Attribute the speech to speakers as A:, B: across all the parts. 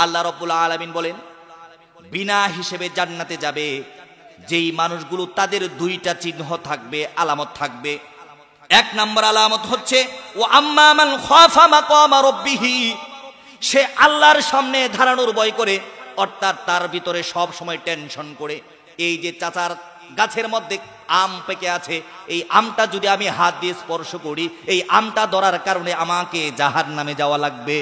A: আল্লাহ রাব্বুল আলামিন বলেন, বিনা হিসেবে জান্নাতে যাবে যেই মানুষগুলো, তাদের দুইটা চিহ্ন থাকবে, আলামত থাকবে। এক নম্বর আলামত হচ্ছে ও আম্মা মান খাফা মাকামা রাব্বিহি, সে আল্লাহর সামনে দাঁড়ানোর ভয় করে, অর্থাৎ তার ভিতরে সব সময় টেনশন করে, এই যে চাচার গাছের মধ্যে আম পেকে আছে, এই আমটা যদি আমি হাত দিয়ে স্পর্শ করি, এই আমটা ধরার কারণে আমাকে জাহান্নামে যাওয়া লাগবে।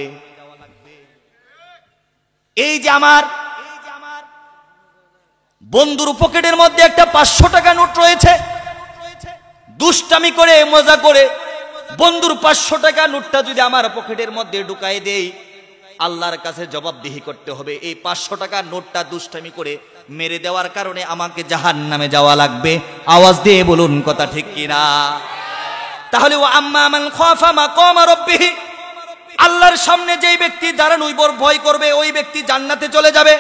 A: এই যে আমার বন্ধুর পকেটের মধ্যে একটা 500 টাকা নোট রয়েছে, দুষ্টামি করে মজা করে বন্ধুর 500 টাকা নোটটা যদি আমার পকেটের মধ্যে ঢুকাই দেই, আল্লাহর কাছে জবাবদিহি করতে হবে। এই 500 টাকা নোটটা দুষ্টামি করে মেরে দেওয়ার কারণে আমাকে জাহান্নামে যাওয়া লাগবে। আওয়াজ দিয়ে বলুন কথা ঠিক কিনা? তাহলে ও আম্মা মান খাফা মাকামা রাব্বিহি, আল্লাহর সামনে যেই ব্যক্তি দাঁড়ানোর ভয় করবে, ওই ব্যক্তি জান্নাতে চলে যাবে।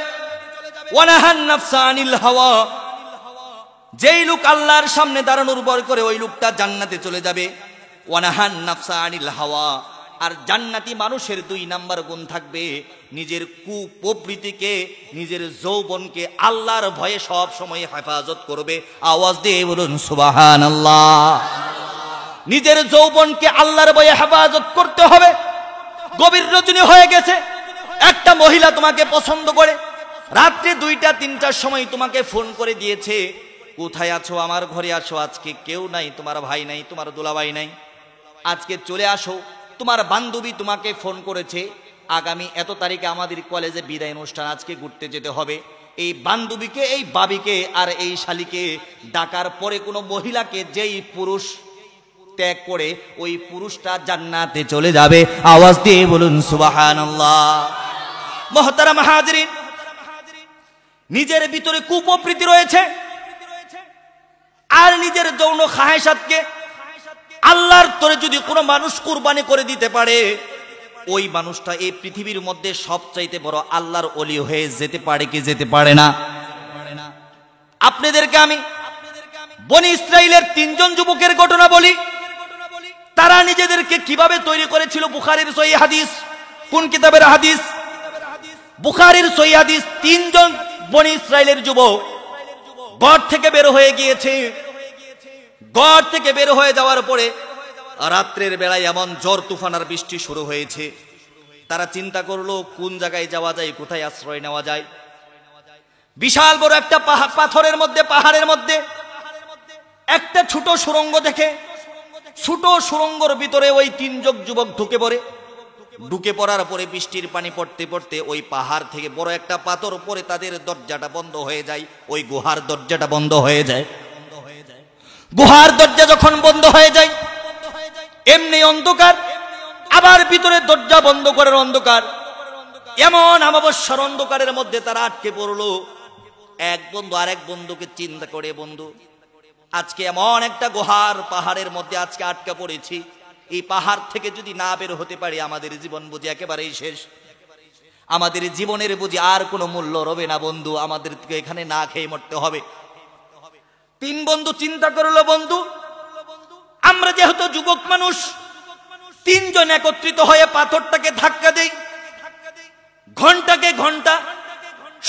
A: ওয়া নাহান নাফসা আনিল হাওয়া, যেই লোক আল্লাহর সামনে দাঁড়ানোর ভয় করে, ওই লোকটা জান্নাতে চলে যাবে। ওয়া নাহান নাফসা আনিল হাওয়া, আর জান্নাতি মানুষের 2 নাম্বার গুণ থাকবে, নিজের কুপ্রবৃত্তিকে, নিজের যৌবনকে আল্লাহর ভয়ে সব সময় হেফাজত করবে। আওয়াজ দিয়ে বলুন সুবহানাল্লাহ। নিজের যৌবনকে আল্লাহর ভয়ে হেফাজত করতে হবে। গভীর রজনী হয়ে গেছে, একটা মহিলা তোমাকে পছন্দ করে, রাত্রে 2টা-3টার সময় তোমাকে ফোন করে দিয়েছে, কোথায় আছো, আমার ঘরে আসো, আজকে কেউ নাই, তোমার ভাই নাই, তোমার দুলাভাই নাই, আজকে চলে আসো। তোমার বান্ধবী তোমাকে ফোন করেছে, আগামী এত তারিখে আমাদের কলেজে বিদায় অনুষ্ঠান, আজকে ঘুরতে যেতে হবে। এই বান্ধবীকে, এই বাবিকে আর এই শালিকে ডাকার পরে কোনো মহিলাকে যেই পুরুষ ত্যাগ করে, ওই পুরুষটা জান্নাতে চলে যাবে। আওয়াজ দিয়ে বলুন সুবহানাল্লাহ। মুহতারাম হাজিরিন, নিজের ভিতরে কুপ্রবৃত্তি রয়েছে আর নিজের যৌন খাহেসাতকে আল্লাহর তরে যদি কোনো মানুষ কুরবানি করে দিতে পারে, ওই মানুষটা এই পৃথিবীর মধ্যে সবচাইতে বড় আল্লাহর ওলি হয়ে যেতে পারে কি যেতে পারে না? আপনাদেরকে আমি বনি ইসরাইলের 3 জন যুবকের ঘটনা বলি। তারা নিজেদেরকে কিভাবে তৈরি করেছিল। বুখারীর সহিহ হাদিস। কোন কিতাবের হাদিস? বুখারীর সহিহ হাদিস। 3 জন বনি ইসরাইলের যুবক ঘর থেকে বের হয়ে গিয়েছে। ঘর থেকে বের হয়ে যাওয়ার পরে রাত্রের বেলায় এমন ঝড় তুফান আর বৃষ্টি শুরু হয়েছে। তারা চিন্তা করলো কোন জায়গায় যাওয়া যায়, কোথায় আশ্রয় নেওয়া যায়। বিশাল বড় একটা পাথরের মধ্যে, পাহাড়ের মধ্যে একটা ছোট সুড়ঙ্গ দেখে, ছোট সুড়ঙ্গর ভিতরে ওই 3 জন যুবক ঢুকে পড়ে। ঢুকে পড়ার পরে বৃষ্টির পানি পড়তে পড়তে ওই পাহাড় থেকে বড় একটা পাথর পরে তাদের দরজাটা বন্ধ হয়ে যায়। ওই গুহার দরজাটা বন্ধ হয়ে যায়। গুহার দরজা যখন বন্ধ হয়ে যায়, এমনি অন্ধকার, আবার ভিতরে দরজা বন্ধ করার অন্ধকার, এমন অমাবস্যার অন্ধকারের মধ্যে তারা আটকে পড়লো। এক বন্ধু আরেক বন্ধুকে চিন্তা করে, বন্ধু আজকে এমন একটা গুহার পাহাড়ের মধ্যে আজকে আটকা পড়েছি, এই পাহাড় থেকে যদি না বের হতে পারি আমাদের জীবন বুঝি একেবারেই শেষ, আমাদের জীবনের বুঝি আর কোনো মূল্য রবে না বন্ধু, আমাদেরকে এখানে না খেয়ে মরতে হবে। 3 বন্ধু চিন্তা করলো, বন্ধু আমরা যেহেতু যুবক মানুষ, 3 জন একত্রিত হয়ে পাথরটাকে ধাক্কা দেই। ঘন্টাকে ঘন্টা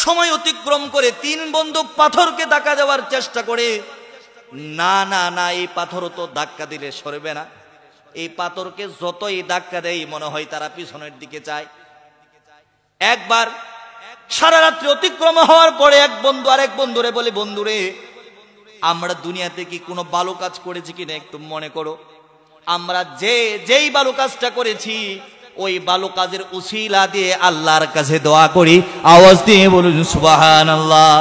A: সময় অতিক্রম করে 3 বন্ধু পাথরকে ধাক্কা দেওয়ার চেষ্টা করে। না না না, এই পাথর তো ধাক্কা দিলে সরবে না। এই পাথরকে যতই ধাক্কা দেয় মনে হয় তারা পিছনের দিকে যায়। একবার সারা রাত্রি অতিক্রম হওয়ার পরে এক বন্ধু আরেক বন্ধুরে বলে, বন্ধুরে আমরা দুনিয়াতে কি কোনো ভালো কাজ করেছি কিনা একটু মনে করো। আমরা যেই ভালো কাজটা করেছি ওই ভালো কাজের উসিলা দিয়ে আল্লাহর কাছে দোয়া করি। আওয়াজ দিয়ে বলুন সুবহানাল্লাহ।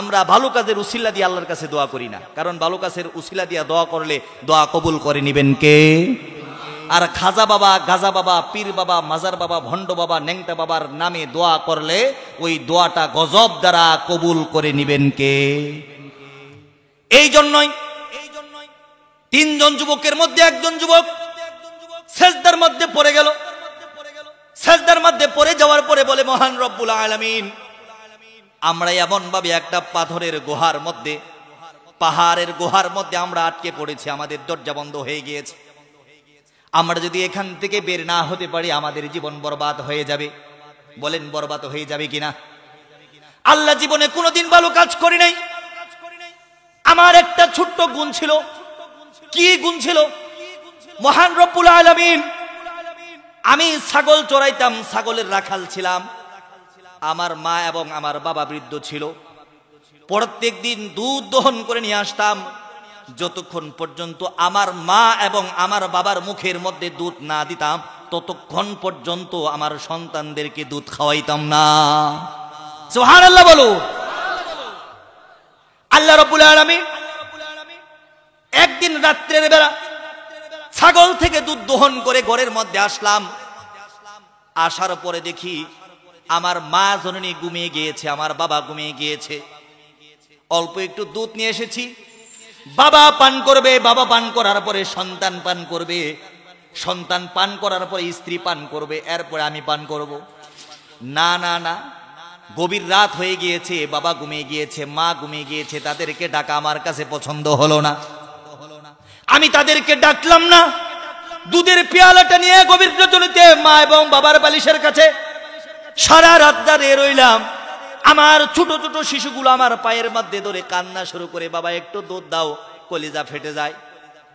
A: আমরা ভালো কাজের উসিলা দিয়ে আল্লাহর কাছে দোয়া করি না, কারণ ভালো কাজের উসিলা দিয়ে দোয়া করলে দোয়া কবুল করে নিবেন কে? আর খাজা বাবা, গাজা বাবা, পীর বাবা, মাজার বাবা, ভণ্ড বাবা, ন্যাংটা বাবার নামে দোয়া করলে ওই দোয়াটা গজব দ্বারা কবুল করে নিবেন কে? এই জন্যই 3 জন যুবকের মধ্যে একজন যুবক সেজদার মধ্যে পড়ে গেল। সেজদার মধ্যে পড়ে যাওয়ার পরে বলে, মহান রব্বুল আলামিন, আমরা এমন ভাবে একটা পাথরের গুহার মধ্যে, পাহাড়ের গুহার মধ্যে আমরা আটকে পড়েছি, আমাদের দরজা বন্ধ হয়ে গিয়েছে। আমরা যদি এখান থেকে বের না হতে পারি আমাদের জীবন বরবাদ হয়ে যাবে। বলেন বরবাদ হয়ে যাবে কিনা? আল্লাহ জীবনে কোনোদিন ভালো কাজ করি নাই। আমার একটা ছোট্ট গুণ ছিল। কি গুণ ছিল? মহান রব্বুল আলামিন, আমি ছাগল চড়াইতাম, ছাগলের রাখাল ছিলাম। আমার মা এবং আমার বাবা বৃদ্ধ ছিল। প্রত্যেক দিন দুধ দহন করে নিয়ে আসতাম। যতক্ষণ পর্যন্ত আমার মা এবং আমার বাবার মুখের মধ্যে দুধ না দিতাম, ততক্ষণ পর্যন্ত আমার সন্তানদেরকে দুধ খাওয়াইতাম না। সুবহানাল্লাহ বলো। আল্লাহ রাব্বুল আলামিন একদিন রাত্রের বেলা ছাগল থেকে দুধ দহন করে ঘরের মধ্যে আসলাম। আসার পরে দেখি আমার মা জননী ঘুমিয়ে গিয়েছে, আমার বাবা ঘুমিয়ে গিয়েছে। অল্প একটু দুধ নিয়ে এসেছি, বাবা পান করবে, বাবা পান করার পরে সন্তান পান করবে, সন্তান পান করার পরে স্ত্রী পান করবে, এরপরে আমি পান করব। না না না, গভীর রাত হয়ে গিয়েছে, বাবা ঘুমিয়ে গিয়েছে, মা ঘুমিয়ে গিয়েছে, তাদেরকে ডাকা আমার কাছে পছন্দ হলো না। আমি তাদেরকে ডাকলাম না। দুধের পেয়ালাটা নিয়ে গভীর রজনীতে মা এবং বাবার বালিশের কাছে সারা রাত দাঁড়িয়ে রইলাম। আমার ছোট ছোট শিশুগুলো আমার পায়ের মধ্যে ধরে কান্না শুরু করে, বাবা একটু দুধ দাও, কলিজা ফেটে যায়।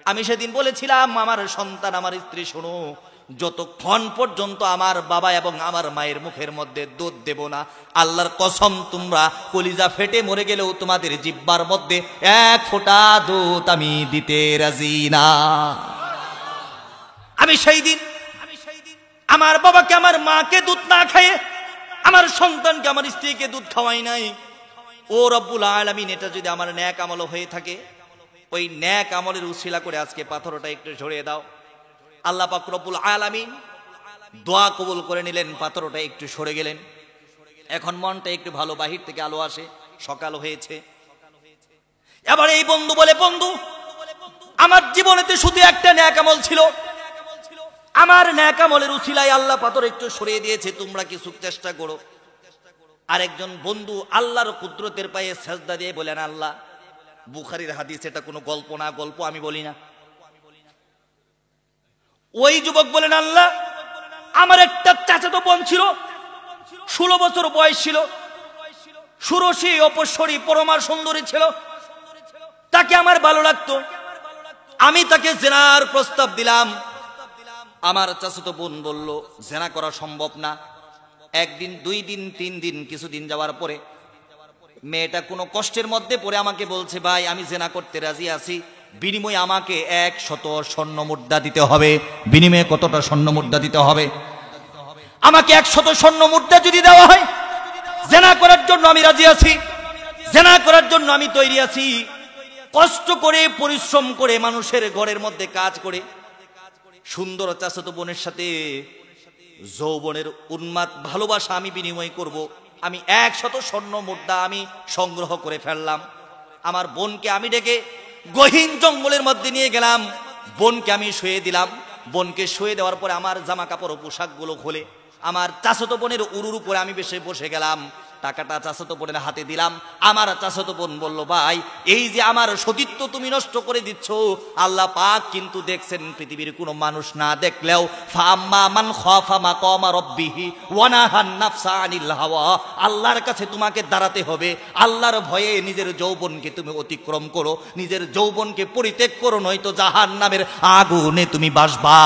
A: আমি সেদিন বলেছিলাম, আমার সন্তান, আমার স্ত্রী, শোনো, যতক্ষণ পর্যন্ত আমার বাবা এবং আমার মায়ের মুখের মধ্যে দুধ দেব না, আল্লাহর কসম তোমরা কলিজা ফেটে মরে গেলেও তোমাদের জিহ্বার মধ্যে এক ফোঁটা দুধ আমি দিতে রাজি না। আমি সেই দিন আমার বাবাকে, আমার মাকে দুধ না খাইয়ে, আমার সন্তানকে, আমার স্ত্রীকে দুধ খাওয়াই নাই। ও রব্বুল আলামিন, এটা যদি আমার ন্যাক আমল হয়ে থাকে, ওই ন্যাক আমলের উসিলা করে আজকে পাথরটা একটু ঝরিয়ে দাও। আল্লাহ পাক রব্বুল আলামিন দোয়া কবুল করে নিলেন, পাথরটা একটু সরে গেলেন। এখন মনটা একটু ভালো, বাহির থেকে আলো আসে, সকাল হয়েছে। এবার এই বন্ধু বলে, বন্ধু, আমার জীবনেতে শুধু একটা ন্যাক আমল ছিল, আমার ন্যাক আমলের উসিলায় আল্লাহ পাথর একটু সরিয়ে দিয়েছে, তোমরা কিছু চেষ্টা করো। আরেকজন বন্ধু আল্লাহর কুদরতের পায়ে সেজদা দিয়ে বলেন, আল্লাহ, বুখারীর হাদিস, এটা কোনো গল্প না, গল্প আমি বলি না। ওই যুবক বলেন, আল্লাহ, আমার একটা চাচাতো বোন ছিল, 16 বছর বয়স ছিল, সুরসী, অপসরী, পরমা সুন্দরী ছিল, তাকে আমার ভালো লাগতো। আমি তাকে জেনার প্রস্তাব দিলাম। আমার চাচাতো বোন বলল, জেনা করা সম্ভব না। একদিন, 2 দিন, 3 দিন, কিছুদিন যাওয়ার পরে মেয়েটা কোনো কষ্টের মধ্যে পড়ে আমাকে বলছে, ভাই, আমি জেনা করতে রাজি আছি, বিনিময়ে আমাকে 100 স্বর্ণ মুদ্রা দিতে হবে। বিনিময়ে কতটা স্বর্ণ মুদ্রা দিতে হবে? আমাকে 100 স্বর্ণ মুদ্রা যদি দেওয়া হয়, জেনা করার জন্য আমি রাজি আছি, জেনা করার জন্য আমি তৈরি আছি। কষ্ট করে, পরিশ্রম করে, মানুষের ঘরের মধ্যে কাজ করে, সুন্দর চাচাতো বোনের সাথে যৌবনের উন্মাদ ভালোবাসা আমি বিনিময় করব। আমি 100 স্বর্ণ মুদ্রা আমি সংগ্রহ করে ফেললাম। আমার বোনকে আমি ডেকে গহীন জঙ্গলের মধ্যে নিয়ে গেলাম। বোনকে আমি শুয়ে দিলাম। বোনকে শুয়ে দেওয়ার পরে আমার জামা কাপড় ও পোশাকগুলো খুলে আমার চাচাতো বোনের উরুর উপরে আমি বসে গেলাম। টাকাটা চাচাতো বোনের হাতে দিলাম। আমার চাচাতো বোন বলল, ভাই, এই যে আমার সতীত্ব তুমি নষ্ট করে দিচ্ছ, আল্লাহ পাক কিন্তু দেখছেন, পৃথিবীর কোনো মানুষ না দেখলেও, ফাম্মা মান খাফা মাকামা রাব্বিহি ওয়া নাহান নাফসা আনিল হাওয়া, আল্লাহর কাছে তোমাকে দাঁড়াতে হবে। আল্লাহর ভয়ে নিজের যৌবনকে তুমি অতিক্রম করো, নিজের যৌবনকে পরিত্যাগ করো, নয়তো জাহান্নামের আগুনে তুমি বাসবা।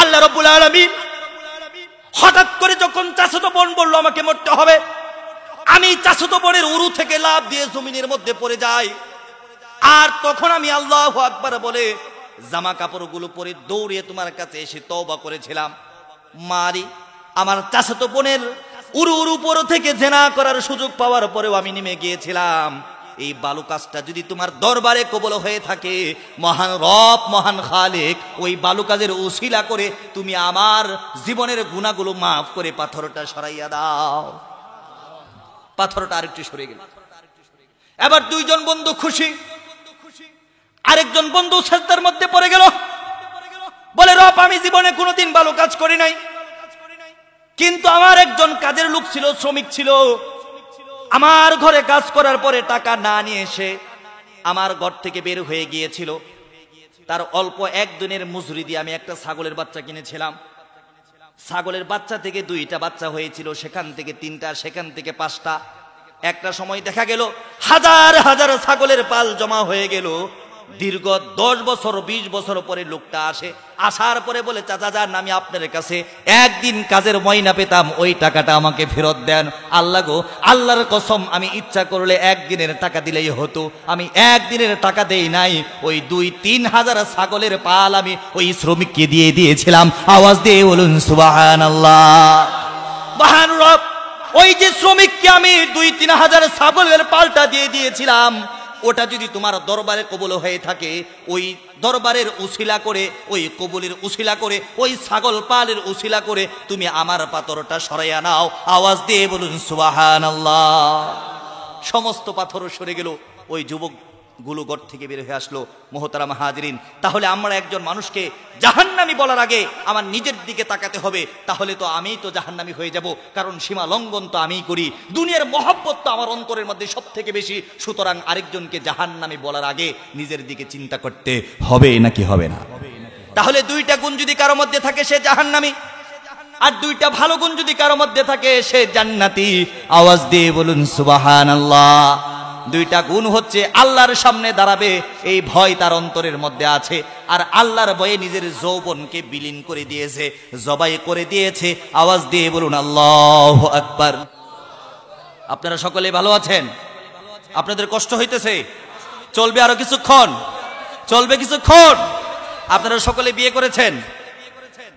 A: আল্লাহ রাব্বুল আলামিন হঠাৎ করে যখন চাচাতো বোন বলল আমাকে মরতে হবে, আমি চাচাতো বোনের উরু থেকে লাফ দিয়ে জমিনের মধ্যে পড়ে যাই। আর তখন আমি আল্লাহু আকবার বলে জামা কাপড়গুলো পরে দৌড়িয়ে তোমার কাছে এসে তওবা করেছিলাম। মারি, আমার চাচাতো বোনের উরুর উপর থেকে জেনা করার সুযোগ পাওয়ার পরেও আমি নেমে গিয়েছিলাম। এই বালু কাজটা যদি তোমার দরবারে কবুল হয়ে থাকে, মহান রব, মহান খালেক, ওই বালু কাজের উসিলা করে তুমি আমার জীবনের গুনাহগুলো মাফ করে পাথরটা সরাইয়া দাও। পাথরটা আরেকটু সরে গেল। এবার 2 জন বন্ধু খুশি। আরেকজন বন্ধু সেজদার মধ্যে পড়ে গেল, বলে, রব, আমি জীবনে কোনোদিন ভালো কাজ করি নাই, কিন্তু আমার একজন কাজের লোক ছিল, শ্রমিক ছিল, আমার ঘরে কাজ করার পরে টাকা না নিয়ে এসে আমার ঘর থেকে বের হয়ে গিয়েছিল। তার অল্প 1 দিনের মজুরি দিয়ে আমি একটা ছাগলের বাচ্চা কিনেছিলাম। ছাগলের বাচ্চা থেকে 2টা বাচ্চা হয়েছিল, সেখান থেকে 3টা, সেখান থেকে 5টা। একটা সময় দেখা গেল হাজার হাজার ছাগলের পাল জমা হয়ে গেল। দীর্ঘ 10 বছর 20 বছর পরে লোকটা আসে, আসার পরে বলে, চাচা যান, আমি আপনার কাছে একদিন কাজের ময়না পেতাম, ওই টাকাটা আমাকে ফেরত দেন। আল্লাহ গো, আল্লাহর কসম, আমি ইচ্ছা করলে একদিনের টাকা দিলেই হতো, আমি একদিনের টাকা দেই নাই। ওই 2-3 হাজার ছাগলের পাল আমি ওই শ্রমিককে দিয়ে দিয়েছিলাম। আওয়াজ দিয়ে বলুন সুবহানাল্লাহ। মহানুরব, ওই যে শ্রমিককে আমি 2-3 হাজার ছাগলের পালটা দিয়ে দিয়েছিলাম, ওটা যদি তোমার দরবারে কবুল হয়ে থাকে, ওই দরবারের উসিলা করে, ওই কবুলের উসিলা করে, ওই ছাগল পালের উসিলা করে তুমি আমার পাথরটা সরাইয়া নাও। আওয়াজ দিয়ে বলুন সুবহানাল্লাহ। সমস্ত পাথর সরে গেল, ওই যুবকগুলো ঘর থেকে বের হয়ে আসলো। মুহতারাম হাজিরিন, তাহলে আমরা একজন মানুষকে জাহান্নামী বলার আগে আমার নিজের দিকে তাকাতে হবে, তাহলে তো আমিই তো জাহান্নামী হয়ে যাব, কারণ সীমা লঙ্ঘন তো আমিই করি। দুনিয়ার মহব্বত তো আমার অন্তরের মধ্যে সব থেকে বেশি, সুতরাং আরেকজনকে জাহান্নামী বলার আগে নিজের দিকে চিন্তা করতে হবে নাকি হবে না? তাহলে 2টা গুণ যদি কারো মধ্যে থাকে সে জাহান্নামী, আর 2টা ভালো গুণ যদি কারো মধ্যে থাকে সে জান্নাতি। আওয়াজ দিয়ে বলুন সুবহানাল্লাহ। 2টা গুণ হচ্ছে আল্লাহর সামনে দাঁড়াবে এই ভয় তার অন্তরের মধ্যে আছে, আর আল্লাহর ভয়ে নিজের যৌবনকে বিলীন করে দিয়েছে, জবাই করে দিয়েছে। আওয়াজ দিয়ে বলুন আল্লাহু আকবার। আপনারা সকলে ভালো আছেন? আপনাদের কষ্ট হইতেছে? চলবে আরো কিছুক্ষণ? চলবে কিছুক্ষণ? আপনারা সকলে বিয়ে করেছেন?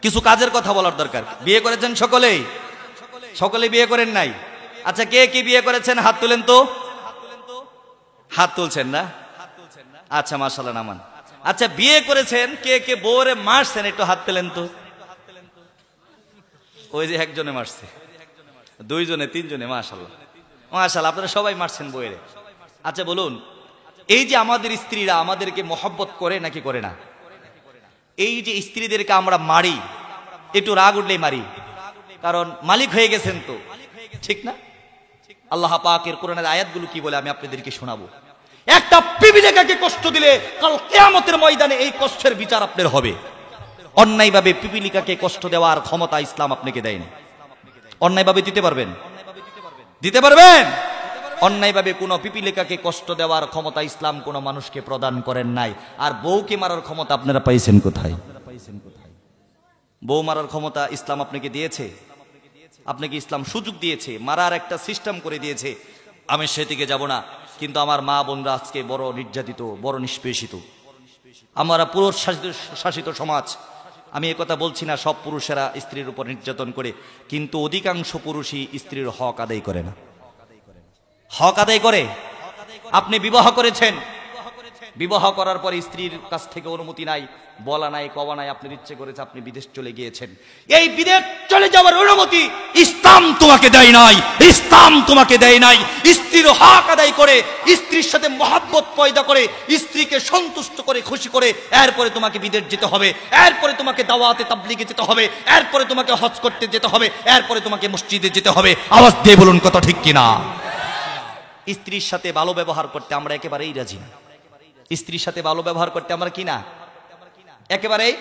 A: কিছু কাজের কথা বলার দরকার। বিয়ে করেছেন সকলেই? সকলে বিয়ে করেন নাই? আচ্ছা, কে কি বিয়ে করেছেন হাত তুলেন তো। হাত তুলছেন না? আচ্ছা, মাশাআল্লাহ, নামান। আচ্ছা, বিয়ে করেছেন, কে কে বউরে মারছেন একটু হাত তুলেন তো। ওই যে একজনে মারছে, 2 জনে 3 জনে, মাশাআল্লাহ মাশাআল্লাহ, আপনারা সবাই মারছেন বউরে। আচ্ছা বলুন, এই যে আমাদের স্ত্রীরা আমাদেরকে মহব্বত করে নাকি করে না? এই যে স্ত্রীদেরকে আমরা মারি, একটু রাগ উঠলেই মারি, কারণ মালিক হয়ে গেছেন তো, ঠিক না? আল্লাহ পাকের কোরআনের আয়াতগুলো কি বলে আমি আপনাদেরকে শোনাবো। একটা পিপিলিকাকে কষ্ট দিলে কাল কিয়ামতের ময়দানে এই কষ্টের বিচার আপনার হবে। অন্যায়ভাবে পিপিলিকাকে কষ্ট দেওয়ার ক্ষমতা ইসলাম আপনাকে দেয়নি। অন্যায়ভাবে দিতে পারবেন? দিতে পারবেন? অন্যায়ভাবে কোনো পিপিলিকাকে কষ্ট দেওয়ার ক্ষমতা ইসলাম কোনো মানুষকে প্রদান করেন নাই। আর বউকে মারার ক্ষমতা আপনারা পাইছেন কোথায়? বউ মারার ক্ষমতা ইসলাম আপনাকে দিয়েছে? আপনাকে ইসলাম সুযোগ দিয়েছে, মারার একটা সিস্টেম করে দিয়েছে। আমি সেদিকে যাব না, কিন্তু আমার মা বোনরা আজকে বড় নির্যাতিত, বড় নিষ্পেষিত। আমরা পুরুষ শাসিত সমাজ। আমি একথা বলছি না সব পুরুষেরা স্ত্রীর উপর নির্যাতন করে, কিন্তু অধিকাংশ পুরুষই স্ত্রীর হক আদায় করে না। হক আদায় করে। আপনি বিবাহ করেছেন, বিবাহ করার পরে স্ত্রীর কাছ থেকে অনুমতি নাই, বলা নাই, কওয়া নাই, আপনার ইচ্ছে করেছে আপনি বিদেশ চলে গিয়েছেন। এই বিদেশ চলে যাওয়ার অনুমতি ইসলাম তোমাকে দেয় নাই, ইসলাম তোমাকে দেয় নাই। স্ত্রীর হক আদায় করে, স্ত্রীর সাথে মহব্বত পয়দা করে, স্ত্রীকে সন্তুষ্ট করে, খুশি করে, এরপরে তোমাকে বিদেশ যেতে হবে, এরপরে তোমাকে দাওয়াতে তাবলীগে যেতে হবে, এরপরে তোমাকে হজ করতে যেতে হবে, এরপরে তোমাকে মসজিদে যেতে হবে। আওয়াজ দিয়ে বলুন কথা ঠিক কিনা? স্ত্রীর সাথে ভালো ব্যবহার করতে আমরা একেবারেই রাজি না। স্ত্রীর সাথে ভালো ব্যবহার করতে আমরা কি না, একেবারেই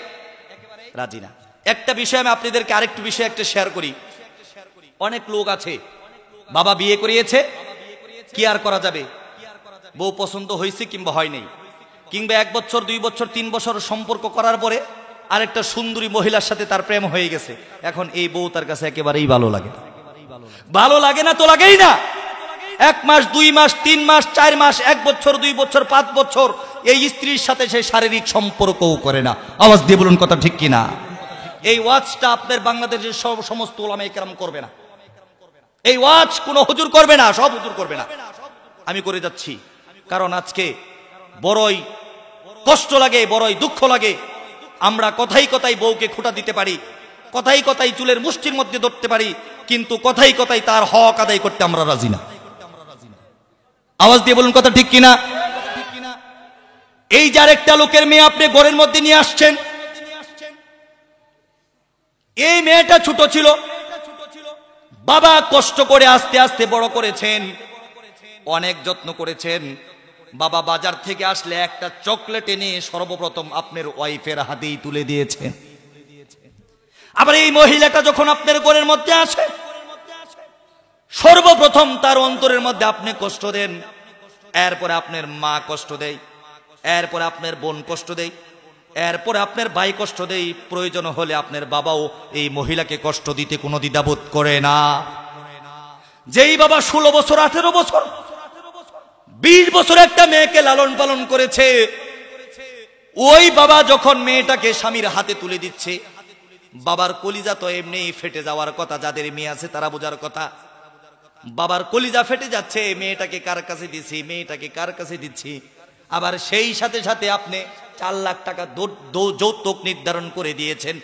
A: রাজি না। একটা বিষয় আমি আপনাদেরকে আরেকটু বিষয় একটা শেয়ার করি। অনেক লোক আছে বাবা বিয়ে করিয়েছে, কি আর করা যাবে, বউ পছন্দ হয়েছে কিংবা হয় নাই, কিংবা 1 বছর 2 বছর 3 বছর সম্পর্ক করার পরে আরেকটা সুন্দরী মহিলার সাথে তার প্রেম হয়ে গেছে। এখন এই বউ তার কাছে একেবারেই ভালো লাগে, ভালো লাগে না তো লাগেই না। 1 মাস 2 মাস 3 মাস 4 মাস 1 বছর 2 বছর 5 বছর এই স্ত্রীর সাথে সে শারীরিক সম্পর্কও করে না। আওয়াজ দিয়ে বলুন কথা ঠিক কিনা? এই ওয়াজটা আপনার বাংলাদেশের সমস্ত উলামায়ে কেরাম করবে না, এই ওয়াজ কোনো হুজুর করবে না, সব হুজুর করবে না, আমি করে যাচ্ছি। কারণ আজকে বড়ই কষ্ট লাগে, বড়ই দুঃখ লাগে। আমরা কথাই কথাই বউকে খোঁটা দিতে পারি, কথাই কথাই চুলের মুষ্টির মধ্যে ধরতে পারি, কিন্তু কথাই কথাই তার হক আদায় করতে আমরা রাজি না। আওয়াজ দিয়ে বলুন কথা ঠিক কিনা? এই যার একটা লোকের মেয়ে আপনি ঘরের মধ্যে নিয়ে আসছেন, এই মেয়েটা ছোট ছিল, বাবা কষ্ট করে আস্তে আস্তে বড় করেছেন, অনেক যত্ন করেছেন। বাবা বাজার থেকে আসলে একটা চকলেট এনে সর্বপ্রথম আপনার ওয়াইফের হাতেই তুলে দিয়েছেন। আবার এই মহিলাটা যখন আপনার ঘরের মধ্যে আসে, সর্বপ্রথম তার অন্তরের মধ্যে আপনি কষ্ট দেন, এরপরে আপনার মা কষ্ট দেয়, এরপরে আপনার বোন কষ্ট দেয়, এরপরে আপনার ভাই কষ্ট দেয়, প্রয়োজন হলে আপনার বাবাও এই মহিলাকে কষ্ট দিতে কোনো দ্বিধাবোধ করে না। যেই বাবা 16 বছর 18 বছর 20 বছর একটা মেয়েকে লালন পালন করেছে, ওই বাবা যখন মেয়েটাকে স্বামীর হাতে তুলে দিচ্ছে, বাবার কলিজা তো এমনি ফেটে যাওয়ার কথা, যাদের মেয়ে আছে তারা বোঝার কথা। বাবার কলিজা ফেটে যাচ্ছে, মেয়েটাকে কার কাছে দিচ্ছি, মেয়েটাকে কার কাছে দিচ্ছি। আবার সেই সাথে সাথে আপনি 4 লাখ টাকা যৌতুক নির্ধারণ করে দিয়েছেন।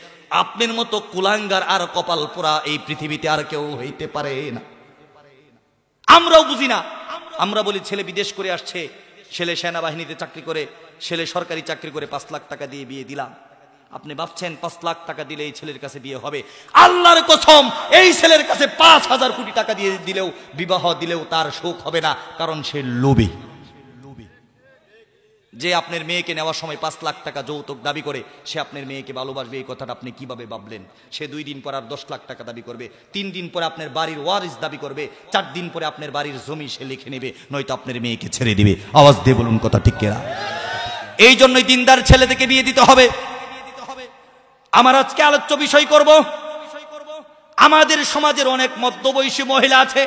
A: আপনার মতো কুলাঙ্গার আর কপাল পোড়া এই পৃথিবীতে আর কেউ হইতে পারে না। আমরাও বুঝি না, আমরা বলি ছেলে বিদেশ করে আসছে, ছেলে সেনাবাহিনীতে চাকরি করে, ছেলে সরকারি চাকরি করে, 5 লাখ টাকা দিয়ে বিয়ে দিলাম। আপনি ভাবছেন 5 লাখ টাকা দিলে এই ছেলের কাছে বিয়ে হবে? আল্লাহর কসম, এই ছেলের কাছে 5,000 কোটি টাকা দিয়ে দিলেও, বিবাহ দিলেও তার সুখ হবে না, কারণ সে লোভী। যে আপনার মেয়েকে নেওয়ার সময় 5 লাখ টাকা যৌতুক দাবি করে, সে আপনার মেয়েকে ভালোবাসবে এই কথাটা আপনি কিভাবে ভাবলেন? সে 2 দিন পর আর 10 লাখ টাকা দাবি করবে, 3 দিন পরে আপনার বাড়ির ওয়ারিস দাবি করবে, 4 দিন পরে আপনার বাড়ির জমি সে লিখে নেবে, নয়তো আপনার মেয়েকে ছেড়ে দিবে। আওয়াজ দিয়ে বলুন কথা ঠিক কিনা? এই জন্যই দিনদার ছেলে থেকে বিয়ে দিতে হবে। আমার আজকে আলোচ্য বিষয় করব, আমাদের সমাজের অনেক মধ্যবয়সী মহিলা আছে,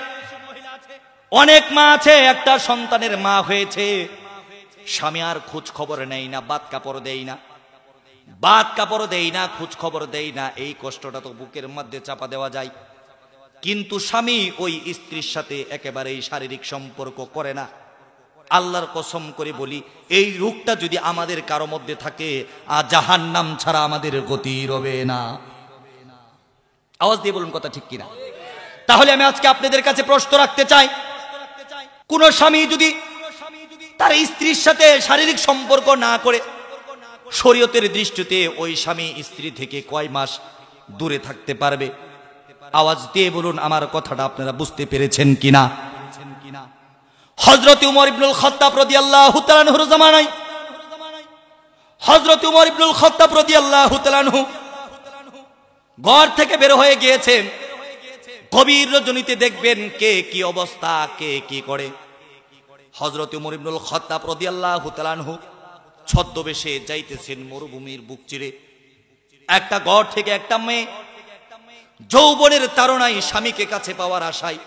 A: অনেক মা আছে, একটা সন্তানের মা হয়েছে, স্বামী আর খোঁজ খবর নেই না, বাত কাপড় দেই না, বাত কাপড় দেই না, খোঁজ খবর দেই না। এই কষ্টটা তো বুকের মধ্যে চাপা দেওয়া যায়, কিন্তু স্বামী ওই স্ত্রীর সাথে একেবারেই শারীরিক সম্পর্ক করে না। আল্লাহর কসম করে বলি, এই রোগটা যদি আমাদের কারো মধ্যে থাকে, জাহান্নাম ছাড়া আমাদের গতি রবে না। আওয়াজ দিয়ে বলুন কথা ঠিক কিনা? তাহলে আমি আজকে আপনাদের কাছে প্রশ্ন রাখতে চাই, কোন স্বামী যদি তার স্ত্রীর সাথে শারীরিক সম্পর্ক না করে, শরীয়তের দৃষ্টিতে ওই স্বামী স্ত্রী থেকে কয় মাস দূরে থাকতে পারবে? আওয়াজ দিয়ে বলুন আমার কথাটা আপনারা বুঝতে পেরেছেন কিনা? হযরত উমর ইবনুল খাত্তাব রাদিয়াল্লাহু তাআলা আনহুর জামানায়, হযরত উমর ইবনুল খাত্তাব রাদিয়াল্লাহু তাআলা আনহু ঘর থেকে বের হয়ে গিয়েছেন, গভীর রজনীতে দেখবেন কে কি অবস্থা, কে কি করে। হযরত উমর ইবনুল খাত্তাব রাদিয়াল্লাহু তাআলা আনহু ছদ্মবেশে যাইতেছেন মরুভূমির বুক চিরে। একটা ঘর থেকে একটা মেয়ে যৌবনের তাড়নায় স্বামীকে কাছে পাওয়ার আশায়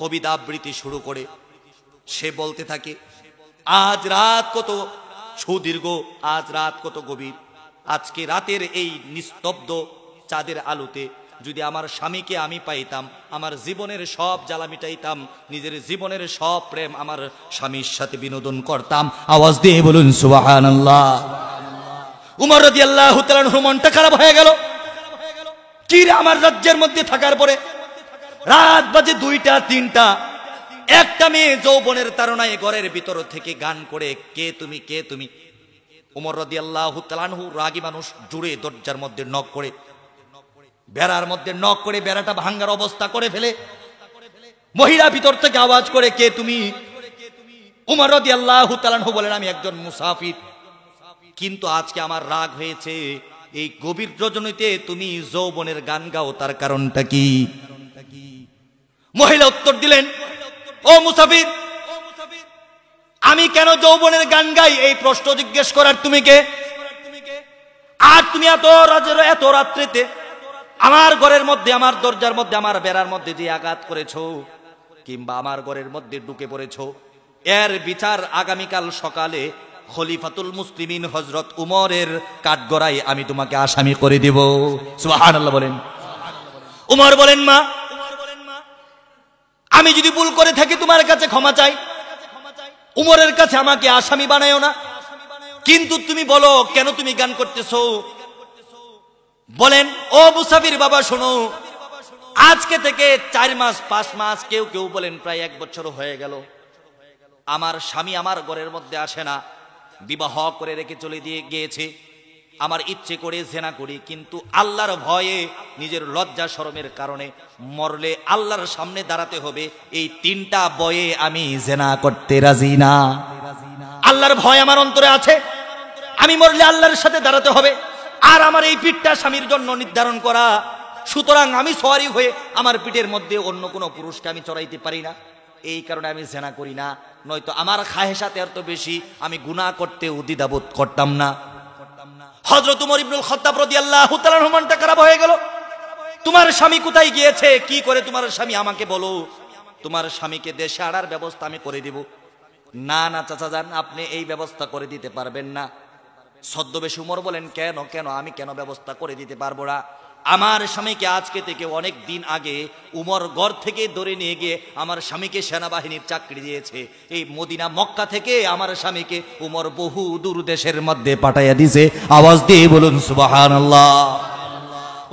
A: কবিতা আবৃত্তি শুরু করে। সে বলতে থাকে, আজ রাত কত সুদীর্ঘ, আজ রাত কত গভীর, আজকে রাতের এই নিস্তব্ধ চাঁদের আলোতে যদি আমার স্বামীকে আমি পাইতাম, আমার জীবনের সব জ্বালা মিটাইতাম, নিজের জীবনের সব প্রেম আমার স্বামীর সাথে বিনোদন করতাম। আওয়াজ দিয়ে বলুন সুবহানাল্লাহ। উমর রাদিয়াল্লাহু তাআলা আনহু মনটা খারাপ হয়ে গেল। কি রে, আমার রাজ্যের মধ্যে থাকার পরে রাত বাজে 2টা 3টা, একটা মেয়ে যৌবনের তাড়নায় ঘরের ভিতর থেকে গান করে, কে তুমি, কে তুমি। উমর রাদিয়াল্লাহু তাআলা আনহু রাগী মানুষ, জুড়ে দরজার মধ্যে নক করে, বেড়ার মধ্যে নক করে বেড়াটা ভাঙার অবস্থা করে ফেলে। মহিলা ভিতর থেকে আওয়াজ করে, কে তুমি? উমর রাদিয়াল্লাহু তাআলা আনহু বলেন, আমি একজন মুসাফির, কিন্তু আজকে আমার রাগ হয়েছে, এই গভীর রজনীতে তুমি যৌবনের গান গাও, তার কারণটা কি? মহিলা উত্তর দিলেন, ও মুসাফির, আমি কেন যৌবনের গান গাই এই প্রশ্ন জিজ্ঞেস করার তুমি কে? আর তুমি এত রাত্রিতে আমার ঘরের মধ্যে, আমার দরজার মধ্যে, আমার বেড়ার মধ্যে যে আঘাত করেছো, কিংবা আমার ঘরের মধ্যে ঢুকে পড়েছো, এর বিচার আগামীকাল সকালে খলিফাতুল মুসলিমিন হযরত উমরের কাঠগড়ায় আমি তোমাকে আসামি করে দেব। সুবহানাল্লাহ বলেন। উমর বলেন, মা, আমি যদি ভুল করে থাকি তোমার কাছে ক্ষমা চাই, উমরের কাছে আমাকে আসামি বানায়ো না, কিন্তু তুমি বলো কেন তুমি গান করতেছো? বলেন, ও মুসাফির বাবা শোনো, আজকে থেকে 4 মাস 5 মাস, কেউ কেউ বলেন প্রায় 1 বছর হয়ে গেল, আমার স্বামী আমার ঘরের মধ্যে আসে না, বিবাহ করে রেখে চলে গিয়েছে। আমার ইচ্ছে করে জেনা করি, কিন্তু আল্লাহর ভয়ে, নিজের লজ্জা শরমের কারণে মরলে আল্লাহর সামনে দাঁড়াতে হবে, এই 3টা বয়ে আমি জেনা করতে রাজি না। আল্লাহর ভয় আমার অন্তরে আছে, আমি মরলে আল্লাহর সাথে দাঁড়াতে হবে, আর আমার এই পিঠটা স্বামীর জন্য নির্ধারণ করা, সুতরাং আমি সওয়ারি হয়ে আমার পিঠের মধ্যে অন্য কোনো পুরুষকে আমি চড়াইতে পারি না, এই কারণে আমি জেনা করি না, নয়তো আমার খাহেসাতে এত বেশি আমি গুনাহ করতে দ্বিধাবোধ করতাম না। হযরত উমর ইবনুল খাত্তাব রাদিয়াল্লাহু তাআলা মনটা খারাপ হয়ে গেল। তোমার স্বামী কোথায় গিয়েছে, কি করে তোমার স্বামী আমাকে বলো, তোমার স্বামীকে দেশে আনার ব্যবস্থা আমি করে দিব। না না চাচা যান, আপনি এই ব্যবস্থা করে দিতে পারবেন না। ছদ্মবেশী উমর বলেন, কেন কেন আমি কেন ব্যবস্থা করে দিতে পারবো না? আমার স্বামীকে আজকে থেকে অনেক দিন আগে উমর ঘর থেকে ধরে নিয়ে গিয়ে আমার স্বামীকে সেনাবাহিনীর চাকরি দিয়েছে। এই মদিনা মক্কা থেকে আমার স্বামীকে উমর বহু দূর দেশের মধ্যে পাঠাইয়া দিয়েছে। আওয়াজ দিয়ে বলুন সুবহানাল্লাহ।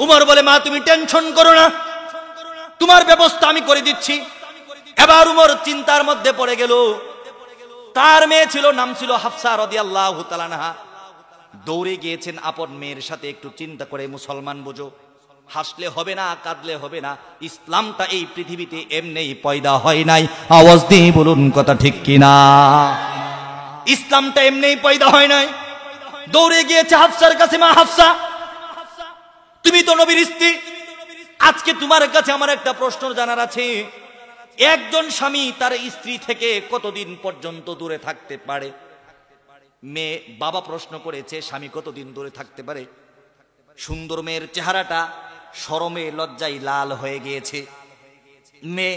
A: উমর বলে, মা তুমি টেনশন করো না, তোমার ব্যবস্থা আমি করে দিচ্ছি। এবার উমর চিন্তার মধ্যে পড়ে গেল। তার মেয়ে ছিল, নাম ছিল হাফসা রাদিয়াল্লাহু তাআলা আনহা। দৌড়ে গিয়েছেন আপন মেয়ের সাথে, একটু চিন্তা করে মুসলমান বুঝো, হাসলে হবে না, কাঁদলে হবে না। ইসলামটা এই পৃথিবীতে এমনিই পয়দা হয় নাই। আওয়াজ দিয়ে বলুন কথা ঠিক কিনা? ইসলামটা এমনিই পয়দা হয় নাই। দৌড়ে গিয়েছে হাফসার কাছে, মা হাফসা তুমি তো নবীর স্ত্রী, আজকে তোমার কাছে আমার একটা প্রশ্ন জানার আছে। একজন স্বামী তার স্ত্রী থেকে কতদিন পর্যন্ত দূরে থাকতে পারে? মেয়ে বাবা প্রশ্ন করেছে, স্বামী কতদিন দূরে থাকতে পারে? সুন্দর মেয়ের চেহারাটা শরমে লজ্জায় লাল হয়ে গিয়েছে। মেয়ে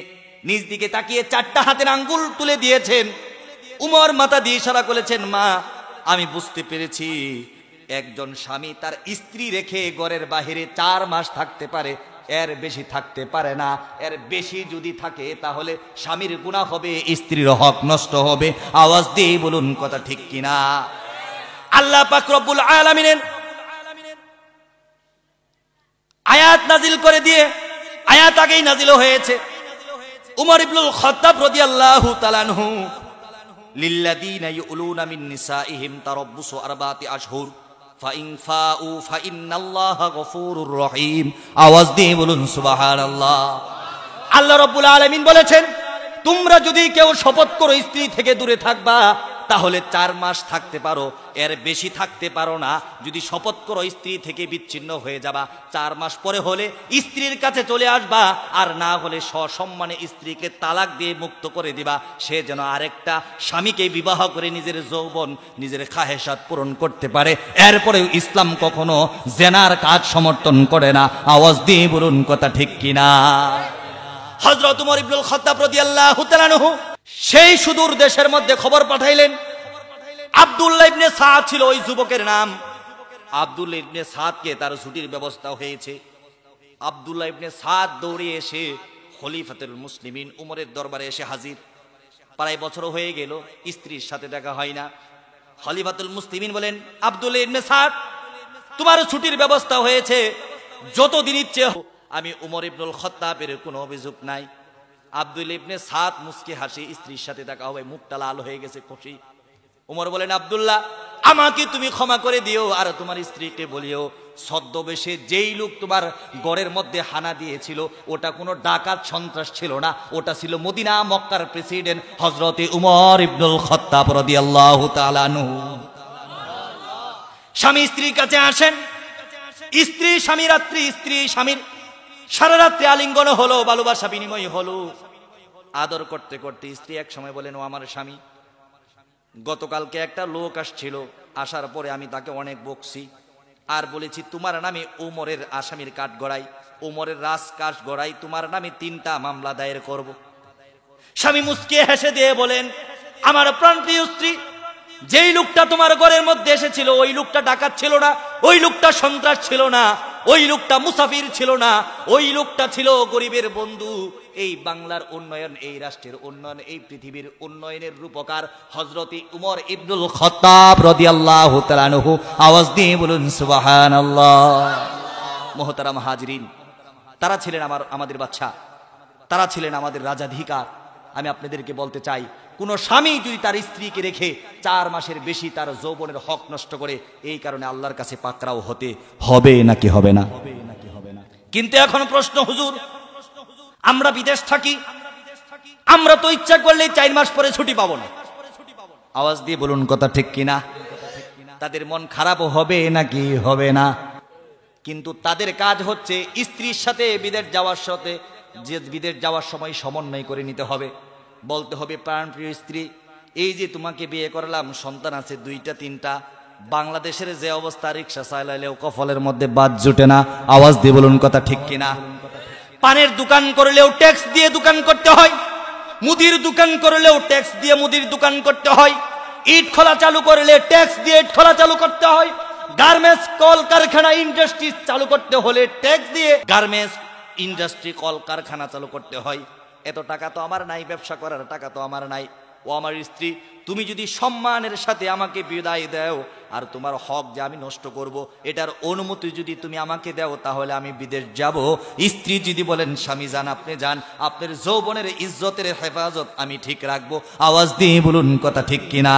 A: নিজ দিকে তাকিয়ে 4টা হাতের আঙ্গুল তুলে দিয়েছেন। উমর মাথা দিয়ে ইশারা করেছেন, মা আমি বুঝতে পেরেছি, একজন স্বামী তার স্ত্রী রেখে ঘরের বাহিরে 4 মাস থাকতে পারে, এর বেশি থাকতে পারে না। এর বেশি যদি থাকে তাহলে স্বামীর গুনাহ হবে, স্ত্রীর হক নষ্ট হবে। আওয়াজ দিয়ে বলুন কথা ঠিক কিনা? আল্লাহ পাক রব্বুল আলামিনের আয়াত নাজিল করে দিয়ে, আয়াত আগেই নাজিল হয়েছে। উমর ইবনুল খাত্তাব রাদিয়াল্লাহু তাআলা আনহু, লিল্লাযীনা ইউলুনা মিন নিসাইহিম তারাব্বুসু 4 আশহুর ফাইন ফাউ ফাইন্নাল্লাহা গফুরুর রহিম। আওয়াজ দিয়ে বলুন সুবহানাল্লাহ। আল্লাহ রাব্বুল আলামিন বলেছেন, তোমরা যদি কেউ শপথ করো স্ত্রী থেকে দূরে থাকবা, তাহলে 4 মাস থাকতে পারো, এর বেশি থাকতে পারো না। যদি শপথ করো স্ত্রী থেকে বিচ্ছিন্ন হয়ে যাবা, 4 মাস পরে হলে স্ত্রীর কাছে চলে আসবা, আর না হলে সসম্মানে স্ত্রীকে তালাক দিয়ে মুক্ত করে দিবা, সে যেন আরেকটা স্বামীকে বিবাহ করে নিজের যৌবন, নিজের খাহেসাত পূরণ করতে পারে। এরপরেও ইসলাম কখনো জেনার কাজ সমর্থন করে না। আওয়াজ দিয়ে বলুন কথা ঠিক কিনা? হযরত উমর ইবনুল খাত্তাব রাদিয়াল্লাহু তাআলা আনহু সেই সুদূর দেশের মধ্যে খবর পাঠাইলেন। আব্দুল্লাহ ইবনে সাদ ছিল ওই যুবকের নাম। আব্দুল্লাহ ইবনে সাদকে তার ছুটির ব্যবস্থা হয়েছে। আব্দুল্লাহ ইবনে সাদ দৌড়ে এসে খলিফাতুল মুসলিমিন উমরের দরবারে এসে হাজির। প্রায় বছর হয়ে গেল, স্ত্রীর সাথে দেখা হয় না। খলিফাতুল মুসলিমিন বলেন, আব্দুল্লাহ ইবনে সাদ তোমার ছুটির ব্যবস্থা হয়েছে, যতদিন ইচ্ছে আমি উমর ইবনুল খাত্তাবের কোনো অভিযোগ নাই। আব্দুল্লাহ ইবনে সাদ মুস্কি হাসি, স্ত্রীর সাথে দেখা হবে, মুখটা লাল হয়ে গেছে খুশি। উমর বলেন, আব্দুল্লাহ আমাকে তুমি ক্ষমা করে দিও, আর তোমার স্ত্রীকে বলিও ছদ্মবেশে যেই লোক তোমার ঘরের মধ্যে হানা দিয়েছিল ওটা কোনো ডাকাত সন্ত্রাস ছিল না, ওটা ছিল মদিনা মক্কার প্রেসিডেন্ট হযরতে উমর ইবনুল খাত্তাব রাদিয়াল্লাহু তাআলা আনহু। স্বামী স্ত্রীর কাছে আসেন, স্ত্রী স্বামী রাত্রি, স্ত্রী স্বামীর সারা রাত্রি আলিঙ্গন হলো, ভালোবাসা বিনিময় হলো। আদর করতে করতে স্ত্রী এক সময় বলেন, ও আমার স্বামী, গতকালকে একটা লোক আসছিল, আসার পরে আমি তাকে অনেক বকছি আর বলেছি তোমার নামে উমরের আসামির কাঠ গড়াই, উমরের রাজ কাঠ গড়াই, তোমার নামে 3টা মামলা দায়ের করব। স্বামী মুস্কি হেসে দিয়ে বলেন, আমার প্রাণপ্রিয় স্ত্রী, যেই লোকটা তোমার ঘরের মধ্যে এসেছিল ওই লোকটা ডাকাত ছিল না, ওই লোকটা সন্ত্রাস ছিল না, ওই লোকটা মুসাফির ছিল না, ওই লোকটা ছিল গরিবের বন্ধু। এই বাংলার উন্নয়ন, এই রাষ্ট্রের উন্নয়ন, এই পৃথিবীর উন্নয়নের রূপকার হযরতে উমর ইবনুল খাত্তাব রাদিয়াল্লাহু তাআলা আনহু। আওয়াজ দিয়ে বলুন সুবহানাল্লাহ। মুহতারাম হাজিরিন, তারা ছিলেন আমাদের বাদশা, তারা ছিলেন আমাদের রাজাধিকার। আমি আপনাদেরকে বলতে চাই, কোন স্বামী যদি তার স্ত্রীকে রেখে 4 মাসের বেশি তার যৌবনের হক নষ্ট করে, এই কারণে আল্লাহর কাছে পাকড়াও হতে হবে নাকি হবে না? কিন্তু এখন প্রশ্ন, হুজুর আমরা বিদেশ থাকি, আমরা তো ইচ্ছা করলে 4 মাস পরে ছুটি পাবো না। আওয়াজ দিয়ে বলুন কথা ঠিক কিনা? তাদের মন খারাপ হবে নাকি হবে না? কিন্তু তাদের কাজ হচ্ছে স্ত্রীর সাথে বিদেশ যাওয়ার সময় সমন্বয় করে নিতে হবে। বলতে হবে, প্রাণপ্রিয় স্ত্রী, এই যে তোমাকে বিয়ে করলাম, সন্তান আছে 2টা 3টা, বাংলাদেশের যে অবস্থা, রিক্সা চালাইলেও কফলের মধ্যে বাদ জুটে না। আওয়াজ দিয়ে বলুন কথা ঠিক কিনা? পানের দোকান করলেও ট্যাক্স দিয়ে দোকান করতে হয়, মুদির দোকান করলেও ট্যাক্স দিয়ে মুদির দোকান করতে হয়, ইট খোলা চালু করলে ট্যাক্স দিয়ে ইট খোলা চালু করতে হয়, গার্মেন্টস কল কারখানা ইন্ডাস্ট্রি চালু করতে হলে ট্যাক্স দিয়ে গার্মেন্টস ইন্ডাস্ট্রি কল কারখানা চালু করতে হয়। এত টাকা তো আমার নাই, ব্যবসা করার টাকা তো আমার নাই। ও আমার স্ত্রী, তুমি যদি সম্মানের সাথে আমাকে বিদায় দাও, আর তোমার হক যে আমি নষ্ট করব, এটার অনুমতি যদি তুমি আমাকে দাও, তাহলে আমি বিদেশ যাব। স্ত্রী যদি বলেন, স্বামী যান, আপনি যান, আপনার যৌবনের ইজ্জতের হেফাজত আমি ঠিক রাখবো। আওয়াজ দিয়ে বলুন কথা ঠিক কিনা?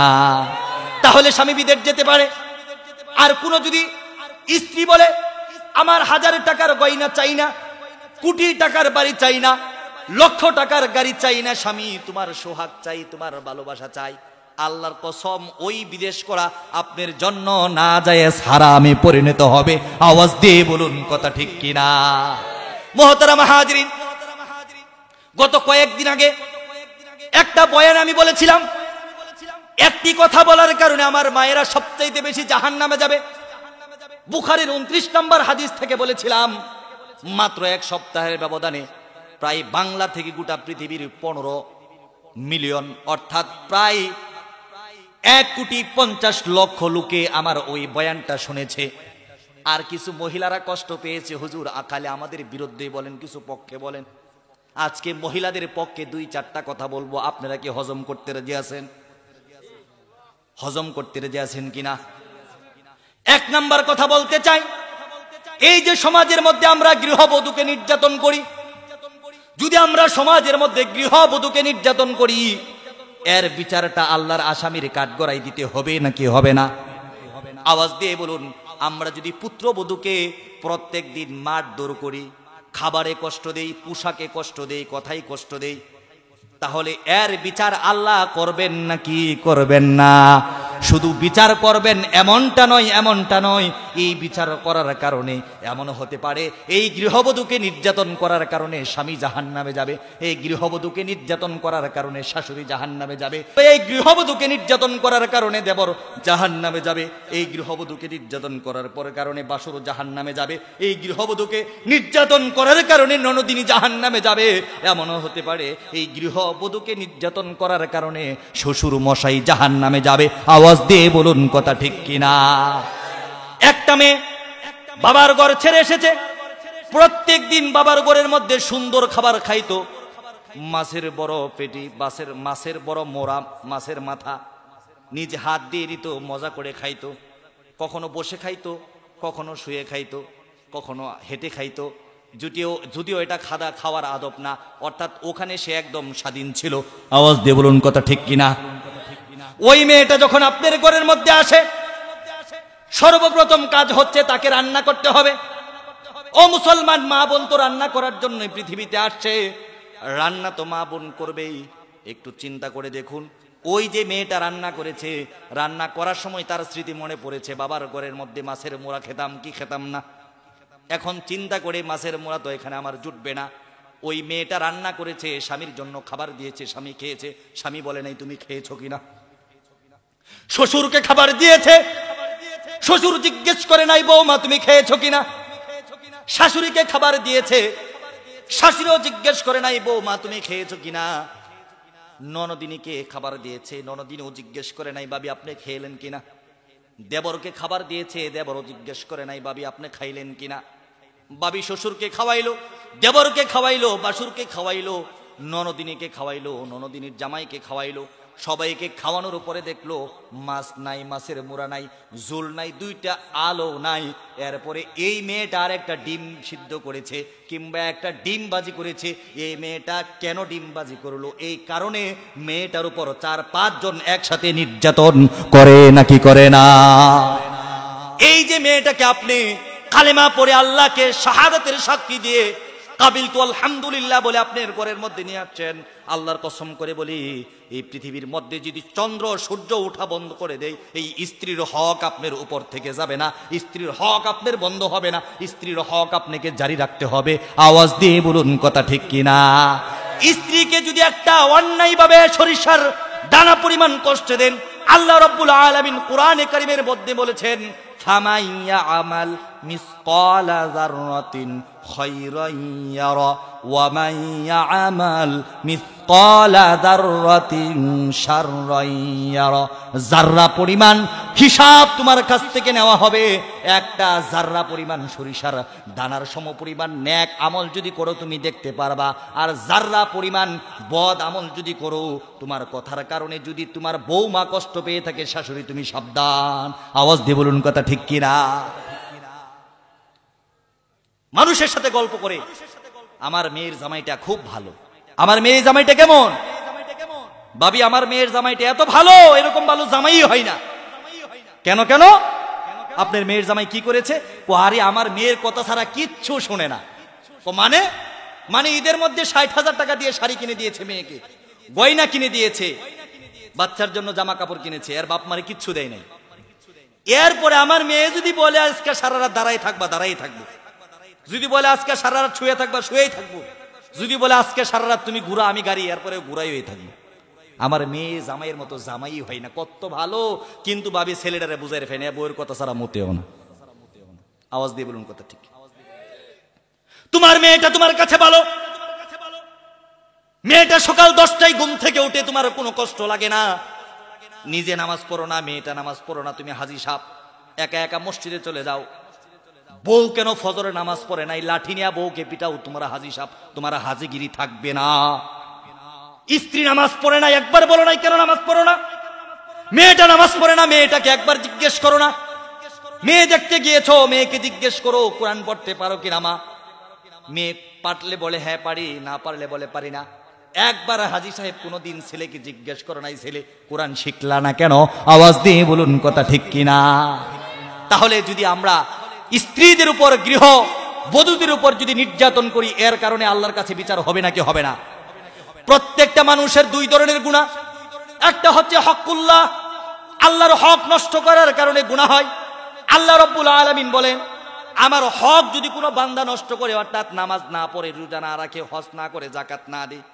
A: তাহলে স্বামী বিদেশ যেতে পারে। আর কোন যদি স্ত্রী বলে, আমার 1000 টাকার গয়না চাই না, কোটি টাকার বাড়ি চাই না, লক্ষ টাকার গাড়ি চাই না, স্বামী তোমার সোহাগ চাই, তোমার ভালোবাসা চাই, আল্লাহর কসম ওই বিদেশ করা আপনার জন্য না জায়েজ হারামে পরিণত হবে। আওয়াজ দিয়ে বলুন কথা ঠিক কিনা? মুহতারাম হাজিরিন, গত কয়েকদিন আগে একটা বয়ান আমি বলেছিলাম, একটি কথা বলার কারণে আমার মায়েরা সবচাইতে বেশি জাহান্নামে যাবে। বুখারীর 29 নম্বর হাদিস থেকে বলেছিলাম, মাত্র 1 সপ্তাহের ব্যবধানে প্রায় বাংলা থেকে গোটা পৃথিবীর 15 মিলিয়ন, অর্থাৎ প্রায় 1,50,00,000 লোকে আমার ওই বয়ানটা শুনেছে। আর কিছু মহিলারা কষ্ট পেয়েছে, হুজুর আকালে আমাদের বিরুদ্ধে বলেন, কিছু পক্ষে বলেন। আজকে মহিলাদের পক্ষে 2-4টা কথা বলবো, আপনারা কি হজম করতে রাজি আছেন? হজম করতে রাজি আছেন কিনা? 1 নাম্বার কথা বলতে চাই, এই যে সমাজের মধ্যে আমরা গৃহবধূকে নির্যাতন করি, যদি আমরা সমাজের মধ্যে গৃহবধূকে নির্যাতন করি, এর বিচারটা আল্লাহর আসামির কাঠগড়ায় দিতে হবে নাকি হবে না? আওয়াজ দিয়ে বলুন। আমরা যদি পুত্রবধূকে প্রত্যেক দিন মারধর করি, খাবারে কষ্ট দেই, পোশাকে কষ্ট দেই, কথাই কষ্ট দেই, তাহলে এর বিচার আল্লাহ করবেন নাকি করবেন না? শুধু বিচার করবেন এমনটা নয়, এমনটা নয়। এই বিচার করার কারণে এমন হতে পারে, এই গৃহবধূকে নির্যাতন করার কারণে স্বামী জাহান্নামে যাবে, এই গৃহবধূকে নির্যাতন করার কারণে শাশুড়ি জাহান্নামে যাবে, এই গৃহবধূকে নির্যাতন করার কারণে দেবর জাহান্নামে যাবে, এই গৃহবধূকে নির্যাতন করার পর কারণে বাসুর জাহান্নামে যাবে, এই গৃহবধূকে নির্যাতন করার কারণে ননদিনী জাহান্নামে যাবে। এমনও হতে পারে, এই গৃহবধূকে নির্যাতন করার কারণে শ্বশুর মশাই জাহান্নামে যাবে। আওয়াজ দিয়ে বলুন কথা ঠিক কিনা? একটা মেয়ে বাবার ঘর ছেড়ে এসেছে, প্রত্যেক দিন বাবার ঘরের মধ্যে সুন্দর খাবার খাইতো, মাছের বড় পেটি, মাছের বড় মোড়া, মাছের মাথা নিজে হাত দিয়ে দিত, মজা করে খাইতো, কখনো বসে খাইতো, কখনো শুয়ে খাইতো, কখনো হেঁটে খাইতো, যদিও এটা খাওয়ার আদব না, অর্থাৎ ওখানে সে একদম স্বাধীন ছিল। আওয়াজ দিয়ে বলুন কথা ঠিক কিনা? ওই মেয়েটা যখন আপনার ঘরের মধ্যে আসে, সর্বপ্রথম কাজ হচ্ছে তাকে রান্না করতে হবে। ও মুসলমান মা বোন, তো রান্না করার জন্য পৃথিবীতে আসছে, রান্না তো মা বোন করবেই। একটু চিন্তা করে দেখুন, ওই যে মেয়েটা রান্না করেছে, রান্না করার সময় তার স্মৃতি মনে পড়েছে, বাবার ঘরের মধ্যে মাছের মোড়া খেতাম কি খেতাম না। এখন চিন্তা করে, মাছের মোড়া তো এখানে আমার জুটবে না। ওই মেয়েটা রান্না করেছে, স্বামীর জন্য খাবার দিয়েছে, স্বামী খেয়েছে, স্বামী বলে নাই তুমি খেয়েছো কিনা। শ্বশুরকে খাবার দিয়েছে, শ্বশুর জিজ্ঞেস করে নাই বৌমা তুমি খেয়েছো কিনা। শাশুড়িকে খাবার দিয়েছে, শাশুড়িও জিজ্ঞেস করে নাই বৌমা তুমি খেয়েছো কিনা। ননদিনীকে খাবার দিয়েছে, ননদিনীও জিজ্ঞেস করে নাই বাবি আপনি খেলেন কিনা। দেবরকে খাবার দিয়েছে, দেবরও জিজ্ঞেস করে নাই বাবি আপনি খাইলেন কিনা। বাবি শ্বশুরকে খাওয়াইলো, দেবরকে খাওয়াইলো, বাসুরকে খাওয়াইলো, ননদিনীকে খাওয়াইলো, ননদিনীর জামাইকে খাওয়াইলো, সবাইকে খাওয়ানোর উপরে দেখলো মাছ নাই, মাছের মোড়া নাই, ঝোল নাই, 2টা আলো নাই। এরপরে এই মেয়েটা আর একটা ডিম সিদ্ধ করেছে কিংবা একটা ডিম বাজি করেছে। এই মেয়েটা কেন ডিম বাজি করলো? এই কারণে মেয়েটার উপর 4-5 জন একসাথে নির্যাতন করে নাকি করে না? এই যে মেয়েটাকে আপনি কালেমা পড়ে আল্লাহকে শাহাদাতের সাক্ষী দিয়ে কাবিল তো আলহামদুলিল্লাহ বলে আপনার ঘরের মধ্যে নিয়ে আসছেন। আল্লাহর কসম করে বলি, এই পৃথিবীর মধ্যে যদি চন্দ্র সূর্য ওঠা বন্ধ করে দেয়, এই স্ত্রীর হক আপনার উপর থেকে যাবে না, স্ত্রীর হক আপনার বন্ধ হবে না, স্ত্রীর হক আপনাকে জারি রাখতে হবে। আওয়াজ দিয়ে বলুন কথা ঠিক কিনা? স্ত্রীকে যদি একটা অন্যায়ভাবে সরিষার দানা পরিমাণ কষ্ট দেন, আল্লাহ রাব্বুল আলামিন কোরআনে কারীমের মধ্যে বলেছেন, ফামাইয়া আমাল মিসকালা যাররাতিন খায়রান ইয়ারা ওয়া মাইয়া আমাল মিসকালা যাররাতিন শাররান ইয়ারা। যাররা পরিমাণ হিসাব তোমার কাছ থেকে নেওয়া হবে। একটা যাররা পরিমাণ সরিষার দানার সমপরিমাণ নেক আমল যদি করো তুমি দেখতে পারবা, আর যাররা পরিমাণ বদ আমল যদি করো, তোমার কথার কারণে যদি তোমার বৌমা কষ্ট পেয়ে থাকে, শাশুড়ি তুমি সাবধান। আওয়াজ দিয়ে বলুন কথা ঠিক কিনা? মানুষের সাথে গল্প করে, আমার মেয়ের জামাইটা খুব ভালো, আমার মেয়ের জামাইটা কেমন? ভাবি আমার মেয়ের জামাইটা এত ভালো, এরকম ভালো জামাই হয় না। কেন কেন? আপনার মেয়ের জামাই কি করেছে? আরে আমার মেয়ের কথা ছাড়া কিচ্ছু শোনে না। মানে মানে ঈদের মধ্যে ৬০,০০০ টাকা দিয়ে শাড়ি কিনে দিয়েছে মেয়েকে, গয়না কিনে দিয়েছে, বাচ্চার জন্য জামা কাপড় কিনেছে, আর বাপ মারে কিচ্ছু দেয় নাই। এরপরে আমার মেয়ে যদি বলে আজকে সারা রাত দাঁড়াই থাকবা, দাঁড়াই থাকবো। যদি বলে আজকে সারা রাত শুয়ে থাকবা, শুয়েই থাকবো। যদি বলে আজকে সারা রাত তুমি ঘুরা, আমি গাড়ি, এরপরে ঘুরাই হয়ে থাকবো। আমার মেয়ে জামাইয়ের মতো জামাই হয় না, কত ভালো। কিন্তু ভাবি ছেলেটারে বুঝাই ফেনে, বউয়ের কথা ছাড়া মোটেও না। আওয়াজ দিয়ে বলুন কথা ঠিক? তোমার মেয়েটা তোমার কাছে ভালো, মেয়েটা সকাল 10টায় ঘুম থেকে উঠে তোমার কোনো কষ্ট লাগে না, নিজে নামাজ পড়ো না, মেয়েটা নামাজ পড়ো না, তুমি হাজি সাহেব একা একা মসজিদে চলে যাও। বউ কেন ফজরে নামাজ পড়ে নাই, লাঠি নিয়ে বউকে পিটাও, তোমরা হাজি সাহেব, তোমার হাজিগিরি থাকবে না। স্ত্রী নামাজ পড়ে না, একবার বলো নাই কেন নামাজ পড়ো না? মেয়েটা নামাজ পড়ে না, মেয়েটাকে একবার জিজ্ঞেস করো না? মেয়ে দেখতে গিয়েছো, মেয়েকে জিজ্ঞেস করো কোরআন পড়তে পারো কিনা মা? মেয়ে পারলে বলে হ্যাঁ পারি, না পারলে বলে পারি না। একবার হাজি সাহেব কোনোদিন ছেলেকে জিজ্ঞেস করো নাই, ছেলে কোরআন শিখলা না কেন? আওয়াজ দিয়ে বলুন কথা ঠিক কিনা? তাহলে যদি আমরা স্ত্রীদের উপর, গৃহ বধূদের উপর যদি নির্যাতন করি, এর কারণে আল্লাহর কাছে বিচার হবে নাকি হবে না? প্রত্যেকটা মানুষের দুই ধরনের গুনাহ। একটা হচ্ছে হকুল্লাহ, আল্লাহর হক নষ্ট করার কারণে গুনাহ হয়। আল্লাহ রাব্বুল আলামিন বলেন, আমার হক যদি কোনো বান্দা নষ্ট করে, অর্থাৎ নামাজ না পড়ে, রোজা না রাখে, হজ না করে, যাকাত না দেয়,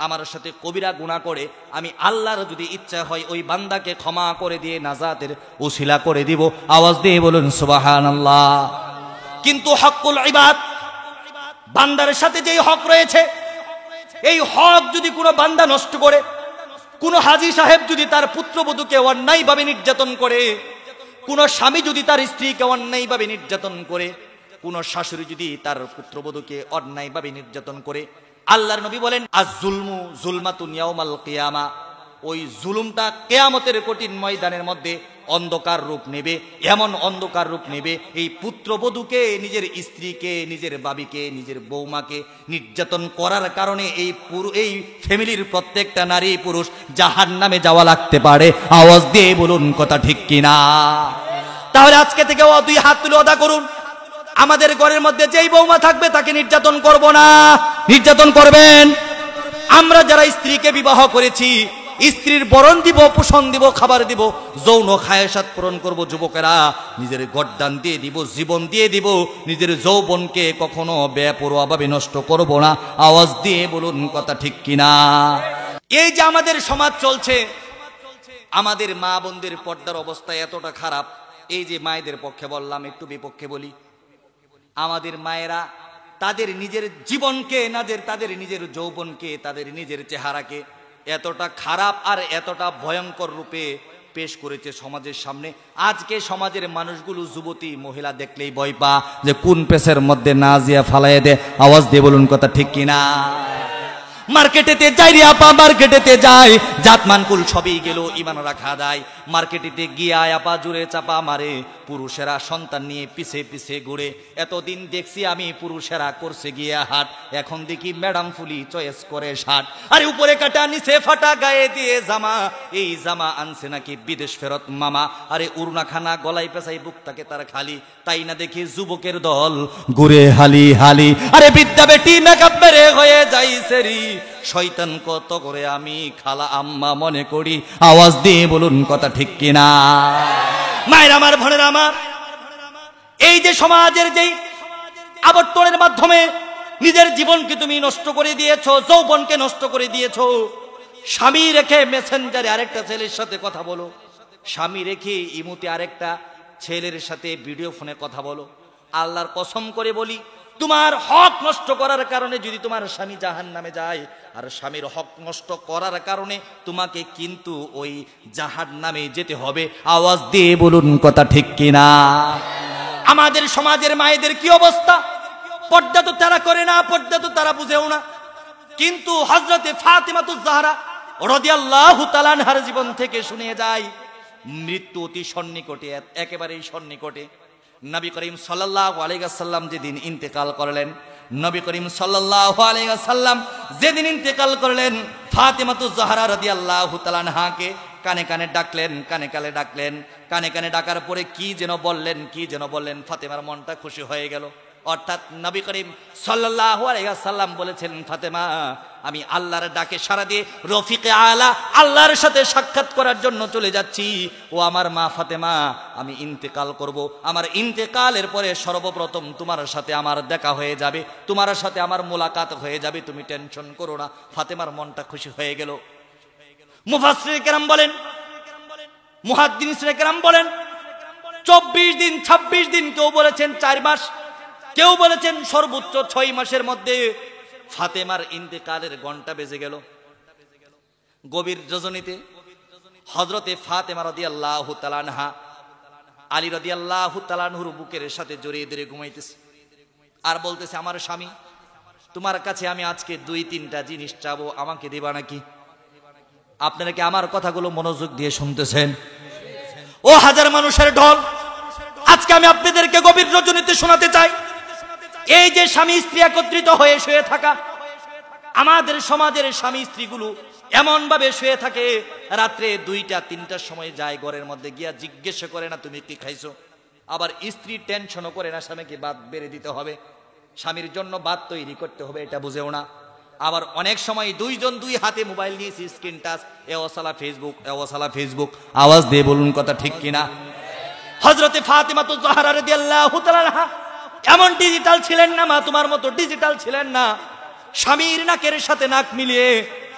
A: আমার সাথে কবিরা গুনাহ করে, আমি আল্লাহর যদি ইচ্ছা হয় ওই বান্দাকে ক্ষমা করে দিয়ে নাজাতের উসিলা করে দিব। আওয়াজ দিয়ে বলুন সুবহানাল্লাহ। কিন্তু হকুল ইবাদ, বান্দার সাথে যেই হক রয়েছে, এই হক যদি কোনো বান্দা নষ্ট করে, কোন হাজী সাহেব যদি তার পুত্রবধূকে অন্যায়ভাবে নির্যাতন করে, কোন স্বামী যদি তার স্ত্রীকে অন্যায়ভাবে নির্যাতন করে, কোন শাশুড়ি যদি তার পুত্রবধূকে অন্যায়ভাবে নির্যাতন করে, আল্লাহর নবী বলেন আজ-জুলমু জুলমাতুন ইয়াউমাল কিয়ামা, ওই জুলুমটা কিয়ামতের কঠিন ময়দানের মধ্যে অন্ধকার রূপ নেবে। এমন অন্ধকার রূপ নেবে, এই পুত্রবধূকে, নিজের স্ত্রীকে, নিজের বাবিকে, নিজের বৌমাকে নির্যাতন করার কারণে এই ফ্যামিলির প্রত্যেকটা নারী পুরুষ জাহান্নামে যাওয়া লাগতে পারে। আওয়াজ দিয়ে বলুন কথা ঠিক কিনা? তাহলে আজকে থেকে দুই হাত তুলে ওয়াদা করুন, আমাদের ঘরের মধ্যে যেই বৌমা থাকবে তাকে নির্যাতন করব না। নির্যাতন করবেন? আমরা যারা স্ত্রীকে বিবাহ করেছি, স্ত্রীর বরণ দিব, পোষণ দিব, খাবার দিব, যৌন খায়েশাত পূরণ করব। যুবকেরা নিজের গর্দান দিয়ে দিব, জীবন দিয়ে দিব, নিজের যৌবনকে কখনো বেপরোয়াভাবে নষ্ট করব না। আওয়াজ দিয়ে বলুন কথা ঠিক কিনা? এই যে আমাদের সমাজ চলছে, আমাদের মা বোনদের পর্দার অবস্থা এতটা খারাপ। এই যে মায়েদের পক্ষে বললাম, একটু বিপক্ষে বলি, আমাদের মায়েরা তাদের নিজের জীবনকে, তাদের নিজের যৌবনকে, তাদের নিজের চেহারাকে এতটা খারাপ আর এতটা ভয়ঙ্কর রূপে পেশ করেছে সমাজের সামনে। আজকে সমাজের মানুষগুলো যুবতী মহিলা দেখলেই ভয় পা যে কোন পেশের মধ্যে নাজিয়া ফালাইয়া দে। আওয়াজ দিয়ে বলুন কথা ঠিক কিনা? মার্কেটেতে যাই রে আপা, মার্কেটেতে যাই, জাতমানকুল সবই গেল, ইমান রাখা দেয়। মার্কেটিতে গিয়ে আয়াপা জুড়ে চাপা মারে, পুরুষেরা সন্তান নিয়ে পিছে পিছে ঘুরে। এতদিন দেখছি আমি পুরুষেরা করছে গিয়ে হাট, এখন দেখি ম্যাডাম ফুলি চয়েস করে শার্ট। আরে উপরে কাটা নিচে ফাটা গায়ে দিয়ে জামা, এই জামা আনছে নাকি বিদেশ ফেরত মামা। আরে উড়না খানা গলায় পেঁচাই বুক থাকে তার খালি, তাই না দেখি যুবকের দল ঘুরে হালি হালি। আরে বিদ্যা বেটি মেকআপ মেরে হয়ে যাই সেরি, শয়তান কত করে আমি খালা আম্মা মনে করি। আওয়াজ দিয়ে বলুন কথা ঠিক কিনা? মায়ের আমার, বোনের আমার, এই যে সমাজের যেই আবর্তনের মাধ্যমে নিজের জীবনকে তুমি নষ্ট করে দিয়েছো, যৌবনকে নষ্ট করে দিয়েছো। স্বামী রেখে মেসেঞ্জারে আরেকটা ছেলের সাথে কথা বলো, স্বামী রেখে ইমুতে আরেকটা ছেলের সাথে ভিডিও ফোনে কথা বলো। আল্লাহর কসম করে বলি, তোমার হক নষ্ট করার কারণে যদি তোমার স্বামী জাহান্নামে যায়, আর স্বামীর হক নষ্ট করার কারণে তোমাকে কিন্তু ওই জাহান্নামে যেতে হবে। আওয়াজ দিয়ে বলুন কথা ঠিক কিনা? আমাদের সমাজের মায়েদের কি অবস্থা? পর্দা তো তারা করে না, পর্দা তো তারা বুঝেও না। কিন্তু হযরতে ফাতিমাতুজ জাহরা রাদিয়াল্লাহু তাআলা আনহার জীবন থেকে শুনে যায়, মৃত্যু অতি সন্নিকটে, একেবারেই সন্নিকটে। নবী করিম সাল্লাল্লাহু আলাইহি ওয়াসাল্লাম যেদিন ইন্তেকাল করলেন, নবী করিম সাল্লাল্লাহু আলাইহি ওয়াসাল্লাম যেদিন ইন্তেকাল করলেন, ফাতিমাতুজ জাহরা রাদিয়াল্লাহু তাআলা আনহাকে কানে কানে ডাকলেন, কানে কানে ডাকলেন। কানে কানে ডাকার পরে কি যেন বললেন, কি যেন বললেন, ফাতেমার মনটা খুশি হয়ে গেল। অর্থাৎ নবী করিম সাল্লাল্লাহু আলাইহি ওয়াসাল্লাম বলেছেন, ফাতেমা আমি আল্লাহর ডাকে সাড়া দিয়ে রফিকে আলা আল্লাহর সাথে সাক্ষাৎ করার জন্য চলে যাচ্ছি। ও আমার মা ফাতেমা, আমি ইন্তেকাল করব, আমার ইন্তেকালের পরে সর্বপ্রথম তোমার সাথে আমার দেখা হয়ে যাবে, তোমার সাথে আমার মোলাকাত হয়ে যাবে, তুমি টেনশন করো না। ফাতেমার মনটা খুশি হয়ে গেল। মুফাসসির কেরাম বলেন, মুহাদ্দিসিন কেরাম বলেন 24 দিন 26 দিন, কেউ বলেছেন 4 মাস, কেউ বলেছেন সর্বোচ্চ 6 মাসের মধ্যে ফাতেমার ইন্তেকালের ঘন্টা বেজে গেল। গভীর রজনীতে হযরতে ফাতেমা রাদিয়াল্লাহু তাআলা আনহা আলী রাদিয়াল্লাহু তাআলা আনহুর বুকের সাথে জড়িয়ে ধরে ঘুমাইতেছে আর বলতেছে, আমার স্বামী, তোমার কাছে আমি আজকে 2-3টা জিনিস চাবো, আমাকে দিবা নাকি? আপনারা কি আমার কথাগুলো মনোযোগ দিয়ে শুনতেছেন? ও হাজার মানুষের ঢল, আজকে আমি আপনাদেরকে গভীর রজনীতে শোনাতে চাই, এই যে স্বামী স্ত্রী একত্রিত হয়ে শুয়ে থাকা, আমাদের সমাজের স্বামী স্ত্রীগুলো এমন ভাবে শুয়ে থাকে, রাত্রে 2টা-3টার সময় যায় ঘরের মধ্যে গিয়া জিজ্ঞেস করে না তুমি কি খাইছো। আবার স্ত্রী টেনশনও করে না স্বামীকে ভাত বেড়ে দিতে হবে, স্বামীর জন্য ভাত তৈরি করতে হবে, এটা বুঝেও না। আবার অনেক সময় 2 জন 2 হাতে মোবাইল নিয়েছি, স্ক্রিন টাচ, এওসালা ফেসবুক, এওসালা ফেসবুক। আওয়াজ দিয়ে বলুন কথা ঠিক কিনা? হযরতে ফাতিমাতুজ জাহরা রাদিয়াল্লাহু তাআলা আনহা এমন ডিজিটাল ছিলেন না, মা তোমার মতো ডিজিটাল ছিলেন না। স্বামীর নাকের সাথে নাক মিলিয়ে,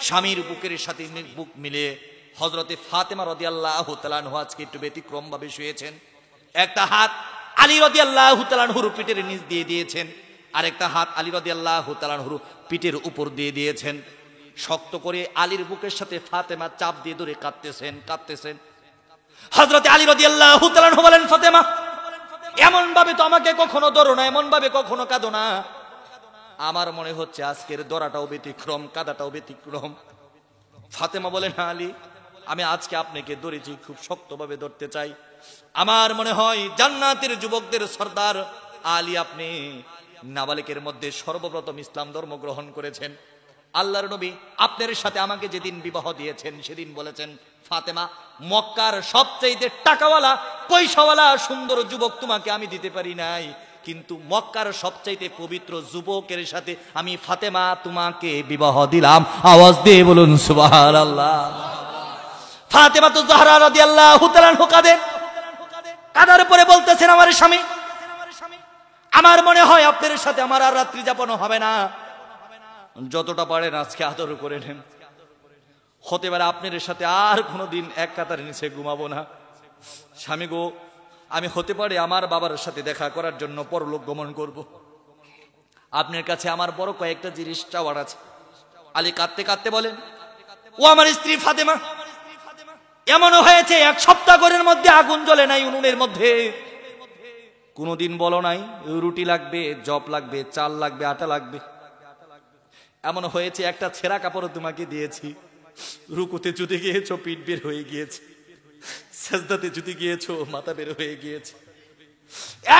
A: স্বামীর বুকের সাথে বুক মিলিয়ে হযরতে ফাতেমা রাদিয়াল্লাহু তাআলা আনহা আজকে একটু ব্যতিক্রম ভাবে শুয়েছেন। একটা হাত আলী রাদিয়াল্লাহু তাআলা আনহুর পিঠের নিচ দিয়ে দিয়েছেন, আরেকটা হাত আলী রাদিয়াল্লাহু তাআলা আনহুর পিঠের উপর দিয়ে দিয়েছেন। শক্ত করে আলীর বুকের সাথে ফাতেমা চাপ দিয়ে ধরে কাঁদতেছেন। হযরতে আলী রাদিয়াল্লাহু তাআলা আনহু বলেন, ফাতেমা এমন ভাবে তো আমাকে কখনো ধরো না, এমন ভাবে কখনো কাঁদো না। আমার মনে হচ্ছে আজকের দরাটাও ব্যতিক্রম, কাদাটাও ব্যতিক্রম। ফাতেমা বলেন, আলী আমি আজকে আপনাকে ধরেছি, খুব শক্তভাবে ধরতে চাই। আমার মনে হয় জান্নাতের যুবকদের সর্দার আলী, আপনি নাবালিকের মধ্যে সর্বপ্রথম ইসলাম ধর্ম গ্রহণ করেছেন। আল্লাহর নবী আপনার সাথে আমাকে যেদিন বিবাহ দিয়েছেন সেদিন বলেছেন, ফাতেমা মক্কার সবচেয়ে টাকাওয়ালা পয়সাওয়ালা সুন্দর যুবক তোমাকে আমি দিতে পারি নাই, কিন্তু মক্কার সবচেয়ে পবিত্র যুবকের সাথে আমি ফাতেমা তোমাকে বিবাহ দিলাম। আওয়াজ দিয়ে বলুন সুবহানাল্লাহ। ফাতেমাতুজ জাহরা রাদিয়াল্লাহু তাআলা আনহা কাঁদার পরে বলতেছেন, আমার স্বামী, আমার মনে হয় আপনার সাথে আমার আর রাত্রি যাপন হবে না, যতটা পারেন আজকে আদর করে নেন। হতে পারে আপনার সাথে আর কোনোদিন এক কাতার নিচে ঘুমাবো না। স্বামী গো, আমি হতে পারে আমার বাবার সাথে দেখা করার জন্য পরলোক গমন করব, আপনার কাছে আমার বড় কয়েকটা জিনিস চাওয়ার আছে। আলী কাঁদতে কাঁদতে বলেন, ও আমার স্ত্রী ফাতেমা, এমনও হয়েছে 1 সপ্তাহ ঘরের মধ্যে আগুন জ্বলে নাই উনুনের মধ্যে, কোনোদিন বলো নাই রুটি লাগবে, জব লাগবে, চাল লাগবে, আটা লাগবে। এমন হয়েছে একটা ছেঁড়া কাপড় তোমাকে দিয়েছি, রুকুতে চুতে গিয়েছো, পিঠ বের হয়ে গিয়েছে, সেজদাতে যদি গিয়েছো মাথা বের হয়ে গিয়েছে,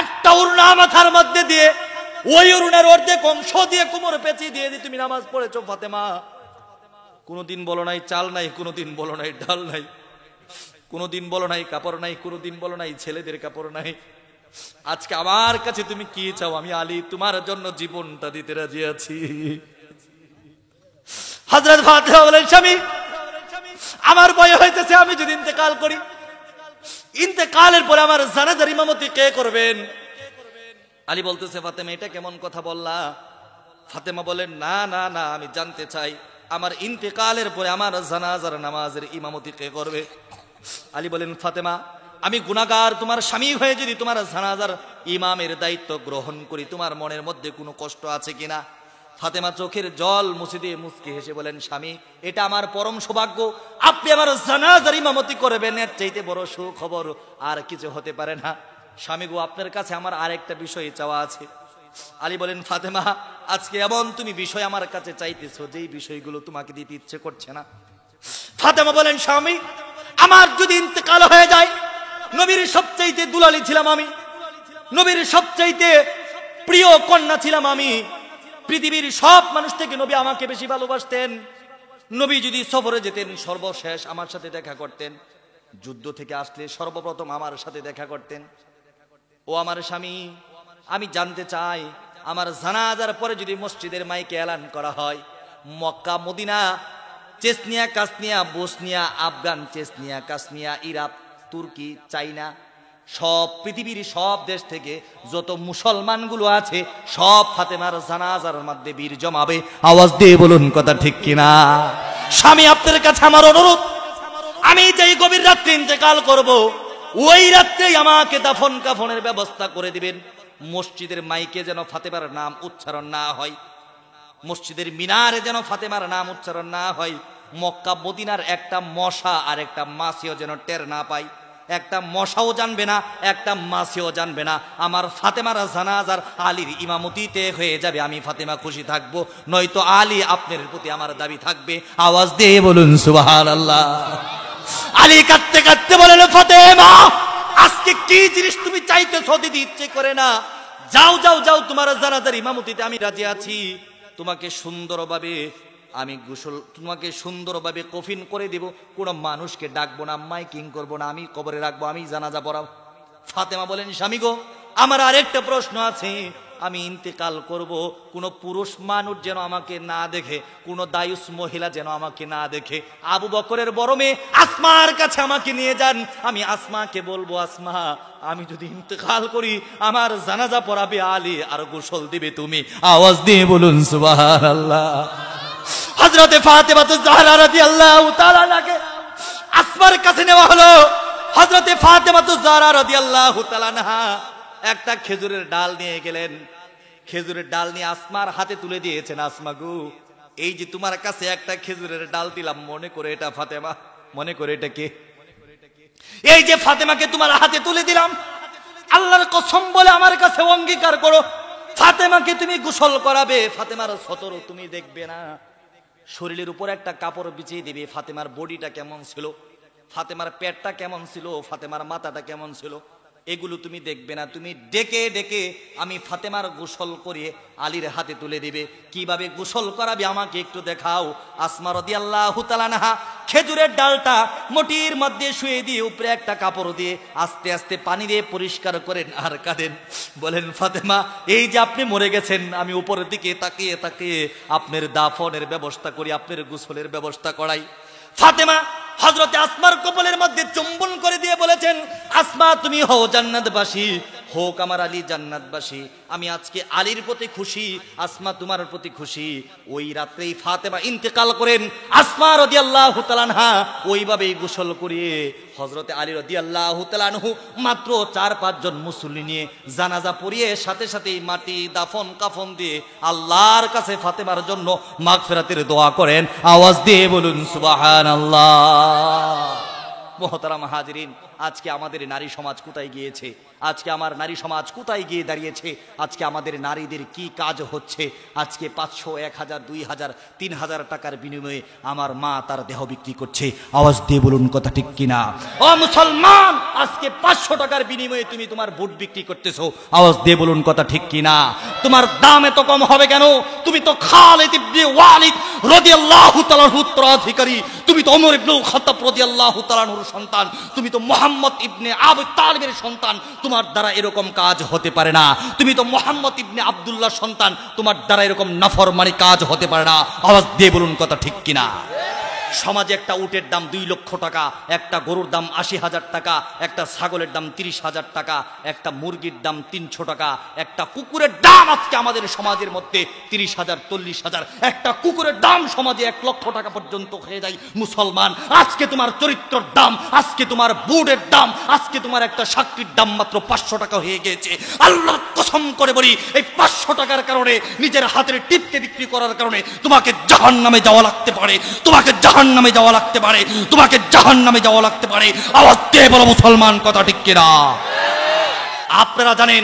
A: একটা উড়না মাথার মধ্যে দিয়ে ওই উড়নার অর্ধেক অংশ দিয়ে কোমর পেঁচিয়ে দিয়ে তুমি নামাজ পড়েছো ফাতেমা। কোনদিন বলো নাই চাল নাই, কোনদিন বলো নাই ডাল নাই, কোনদিন বলো নাই কাপড় নাই, কোনদিন বলো নাই ছেলেদের কাপড় নাই। আজকে আমার কাছে তুমি কি চাও? আমি আলী তোমার জন্য জীবনটা দিতে রাজি আছি। হযরত ফাতেমা বলেন, স্বামী আমার ভয় হইতেছে আমি যদি ইন্তেকাল করি, ইন্তেকালের পরে আমার জানাজার ইমামতি কে করবেন? আলী বলতেছে, ফাতেমা এটা কেমন কথা বললা? ফাতেমা বলেন, না না না, আমি জানতে চাই আমার ইন্তেকালের পরে আমার জানাজার নামাজের ইমামতি কে করবে? আলী বলেন, ফাতেমা আমি গুনাহগার তোমার স্বামী হয়ে যদি তোমার জানাজার ইমামের দায়িত্ব গ্রহণ করি, তোমার মনের মধ্যে কোনো কষ্ট আছে কিনা? ফাতেমা চোখের জল মুছে দিয়ে মুচকি হেসে বলেন, স্বামী এটা আমার পরম সৌভাগ্য, আপনি আমার জানাজার ইমামতি করবেন, এর চাইতে বড় সুখবর আর কিছু হতে পারে না। স্বামী গো, আপনার কাছে আমার আরেকটা বিষয় চাওয়া আছে। আলী বলেন, ফাতেমা আজকে এমন তুমি বিষয় আমার কাছে চাইতেছো যেই বিষয়গুলো তোমাকে দিতে ইচ্ছে করছে না। ফাতেমা বলেন, স্বামী আমার যদি ইন্তেকাল হয়ে যায়, নবীর সবচাইতে দুলালী ছিলাম আমি, নবীর সবচাইতে প্রিয় কন্যা ছিলাম আমি, পৃথিবীর সব মানুষ থেকে নবী আমাকে বেশি ভালোবাসতেন। নবী যদি সফরে যেতেন সর্বশেষ আমার সাথে দেখা করতেন, যুদ্ধ থেকে আসলে সর্বপ্রথম আমার সাথে দেখা করতেন। ও আমার স্বামী, আমি জানতে চাই আমার জানাজার পরে যদি মসজিদের মাইকে এলান করা হয়, মক্কা মদিনা, চেচনিয়া কাসনিয়া, বসনিয়া আফগান, চেচনিয়া কাসনিয়া, ইরাক, তুর্কি, চাইনা, সব পৃথিবীর সব দেশ থেকে যত মুসলমানগুলো আছে সব ফাতেমার জানাজার মধ্যে বীর জমাবে। আওয়াজ দিয়ে বলুন কথা ঠিক কিনা? স্বামী আপনার কাছে আমার অনুরোধ, আমি যেই গভীর রাত্রে ইন্তেকাল করব, ওই রাত্রেই আমাকে দাফন কাফনের ব্যবস্থা করে দিবেন। মসজিদের মাইকে যেন ফাতেমার নাম উচ্চারণ না হয়, মসজিদের মিনারে যেন ফাতেমার নাম উচ্চারণ না হয়, মক্কা মদিনার একটা মশা আর একটা মাছিও যেন টের না পাই, একটা মশাও জানবে না, একটা মাছিও জানবে না। আমার ফাতেমার জানাজার আলীর ইমামতিতে হয়ে যাবে, আমি ফাতেমা খুশি থাকবো, নয়তো আলী আপনার প্রতি আমার দাবি থাকবে। আওয়াজ দিয়ে বলুন সুবহানাল্লাহ। আলী কাঁদতে কাঁদতে বলেন, ফাতেমা আজকে কি জিনিস তুমি চাইতেছো দিতে ইচ্ছে করে না, যাও যাও যাও, তোমার জানাজার ইমামতিতে আমি রাজি আছি। তোমাকে সুন্দরভাবে আমি গোসল, তোমাকে সুন্দরভাবে কফিন করে দেব, কোনো মানুষকে ডাকবো না, মাইকিং করবো না, আমি কবরে রাখবো, আমি জানাজা পড়াবো। ফাতেমা বলেন, স্বামী গো আমার আরেকটা প্রশ্ন আছে, আমি ইন্তেকাল করব, কোন পুরুষ মানুষ যেন আমাকে না দেখে, কোন দায়ুস মহিলা যেন আমাকে না দেখে। আবু বকরের বড় মেয়ে আসমার কাছে আমাকে নিয়ে যান, আমি আসমাকে বলবো, আসমা আমি যদি ইন্তেকাল করি আমার জানাজা পড়াবে আলী আর গোসল দিবে তুমি। আওয়াজ দিয়ে বলুন সুবহানাল্লাহ। হযরতে ফাতেমা জাহরা রাদিয়াল্লাহু তাআলা আনহাকে আসমার কাছে নেওয়া হলো। হযরতে ফাতেমা জাহরা রাদিয়াল্লাহু তাআলা আনহা একটা খেজুরের ডাল নিয়ে গেলেন, খেজুরের ডাল নিয়ে আসমার হাতে তুলে দিয়েছেন, আসমা গো এই যে তোমার কাছে একটা খেজুরের ডাল দিলাম, মনে করে এটা ফাতেমা, মনে করে এটা কে? এই যে ফাতেমাকে তোমার হাতে তুলে দিলাম, আল্লাহর কসম বলে আমার কাছে অঙ্গীকার করো ফাতেমাকে তুমি গোসল করাবে, ফাতেমার সতর তুমি দেখবে না, শরীরের উপর একটা কাপড় বিছিয়ে দিবে। ফাতেমার বডিটা কেমন ছিল, ফাতেমার পেটটা কেমন ছিল, ফাতেমার মাথাটা কেমন ছিল, এগুলো তুমি দেখবে না, তুমি ডেকে ডেকে আমি ফাতেমার গোসল করিয়ে আলীর হাতে তুলে দিবে। কিভাবে গোসল করাবে আমাকে একটু দেখাও। আসমা রাদিয়াল্লাহু তাআলা আনহা খেজুরের ডালটা মটির মধ্যে শুয়ে দিয়ে উপরে একটা কাপড় দিয়ে আস্তে আস্তে পানি দিয়ে পরিষ্কার করেন আর কাঁদেন, বলেন ফাতেমা এই যে আপনি মরে গেছেন, আমি উপরের দিকে তাকিয়ে তাকিয়ে আপনার দাফনের ব্যবস্থা করি, আপনার গোসলের ব্যবস্থা করাই। ফাতেমা হযরতে আসমার কপালের মধ্যে চুম্বন করে দিয়ে বলেছেন, আসমা তুমি হও জান্নাতবাসী, হোক আমার আলী জান্নাতবাসী, আমি আজকে আলীর প্রতি খুশি, আসমা তোমার প্রতি খুশি। ওই রাত্রেই ফাতেমা ইন্তেকাল করেন। আসমা রাদিয়াল্লাহু তাআলা আনহা ওইভাবেই গোসল করিয়ে হযরতে আলী রাদিয়াল্লাহু তাআলা আনহু মাত্র ৪-৫ জন মুসল্লি নিয়ে জানাজা পড়িয়ে সাথে সাথে মাটি দাফন কাফন দিয়ে আল্লাহর কাছে ফাতেমার জন্য মাগফিরাতের দোয়া করেন। আওয়াজ দিয়ে বলুন সুবহানাল্লাহ। মুহতারাম হাজিরিন, আজকে আমাদের নারী সমাজ কোথায় গিয়েছে? আজকে আমার নারী সমাজ কোথায় গিয়ে দাঁড়িয়েছে? আজকে আমাদের নারীদের কি কাজ হচ্ছে? আজকে 500, 1000, 2000, 3000 টাকার বিনিময়ে আমার মা তার দেহ বিক্রি করছে। আওয়াজ দিয়ে বলুন কথা ঠিক কিনা? ও মুসলমান, আজকে 500 টাকার বিনিময়ে তুমি তোমার বুট বিক্রি করতেছো। আওয়াজ দিয়ে বলুন কথা ঠিক কিনা? তোমার দাম এত কম হবে কেন? তুমি তো খালিদ ইবনে ওয়ালিদ রাদিয়াল্লাহু তাআলার উত্তরাধিকারী, তুমি তো ওমর ইবনে খাত্তাব রাদিয়াল্লাহু তাআলার সন্তান, তুমি তো মুহাম্মদ ইবনে আবু তালিবের সন্তান, তোমার দ্বারা এরকম কাজ হতে পারে না। তুমি তো মুহাম্মদ ইবনে আব্দুল্লাহ সন্তান, তোমার দ্বারা এরকম নাফরমানি কাজ হতে পারে না। আওয়াজ দিয়ে বলুন কথা ঠিক কিনা? সমাজে একটা উটের দাম 2 লক্ষ টাকা, একটা গরুর দাম 80,000 টাকা, একটা ছাগলের দাম 30,000 টাকা, একটা মুরগির দাম 300 টাকা, একটা কুকুরের দাম আজকে আমাদের সমাজের মধ্যে 30,000, 40,000, একটা কুকুরের দাম সমাজে 1 লক্ষ টাকা পর্যন্ত হয়ে যায়। মুসলমান, আজকে তোমার চরিত্রের দাম, আজকে তোমার বুটের দাম, আজকে তোমার একটা সাক্ষীর দাম মাত্র 500 টাকা হয়ে গিয়েছে। আল্লাহর কসম করে বলি, এই 500 টাকার কারণে, নিজের হাতের টিপকে বিক্রি করার কারণে তোমাকে জাহান্নামে যাওয়া লাগতে পারে, তোমাকে জাহান্নামে যাওয়া লাগতে পারে, তোমাকে জাহান্নামে যাওয়া লাগতে পারে। আওয়াজ দিয়ে বলো মুসলমান কথা ঠিক কিনা? আপনারা জানেন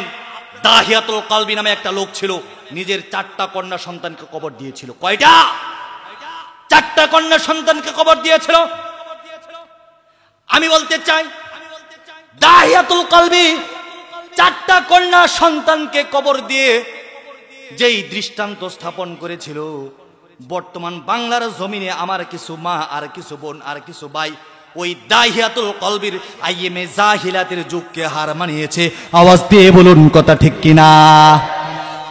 A: দাহিয়াতুল কলবি নামে একটা লোক ছিল, নিজের 4টা কন্যা সন্তানকে কবর দিয়েছিল। কয়টা? 4টা কন্যা সন্তানকে কবর দিয়েছিল। আমি বলতে চাই, দাহিয়াতুল কলবি 4টা কন্যা সন্তানকে কবর দিয়ে যেই দৃষ্টান্ত স্থাপন করেছিল, বর্তমান বাংলার জমিনে আমার কিছু মা আর কিছু বোন আর কিছু ভাই ওই দাহিয়াতুল কলবির আইএমএ জাহিলাতের যুগকে হার মানিয়েছে। আওয়াজ দিয়ে বলুন কথা ঠিক কিনা?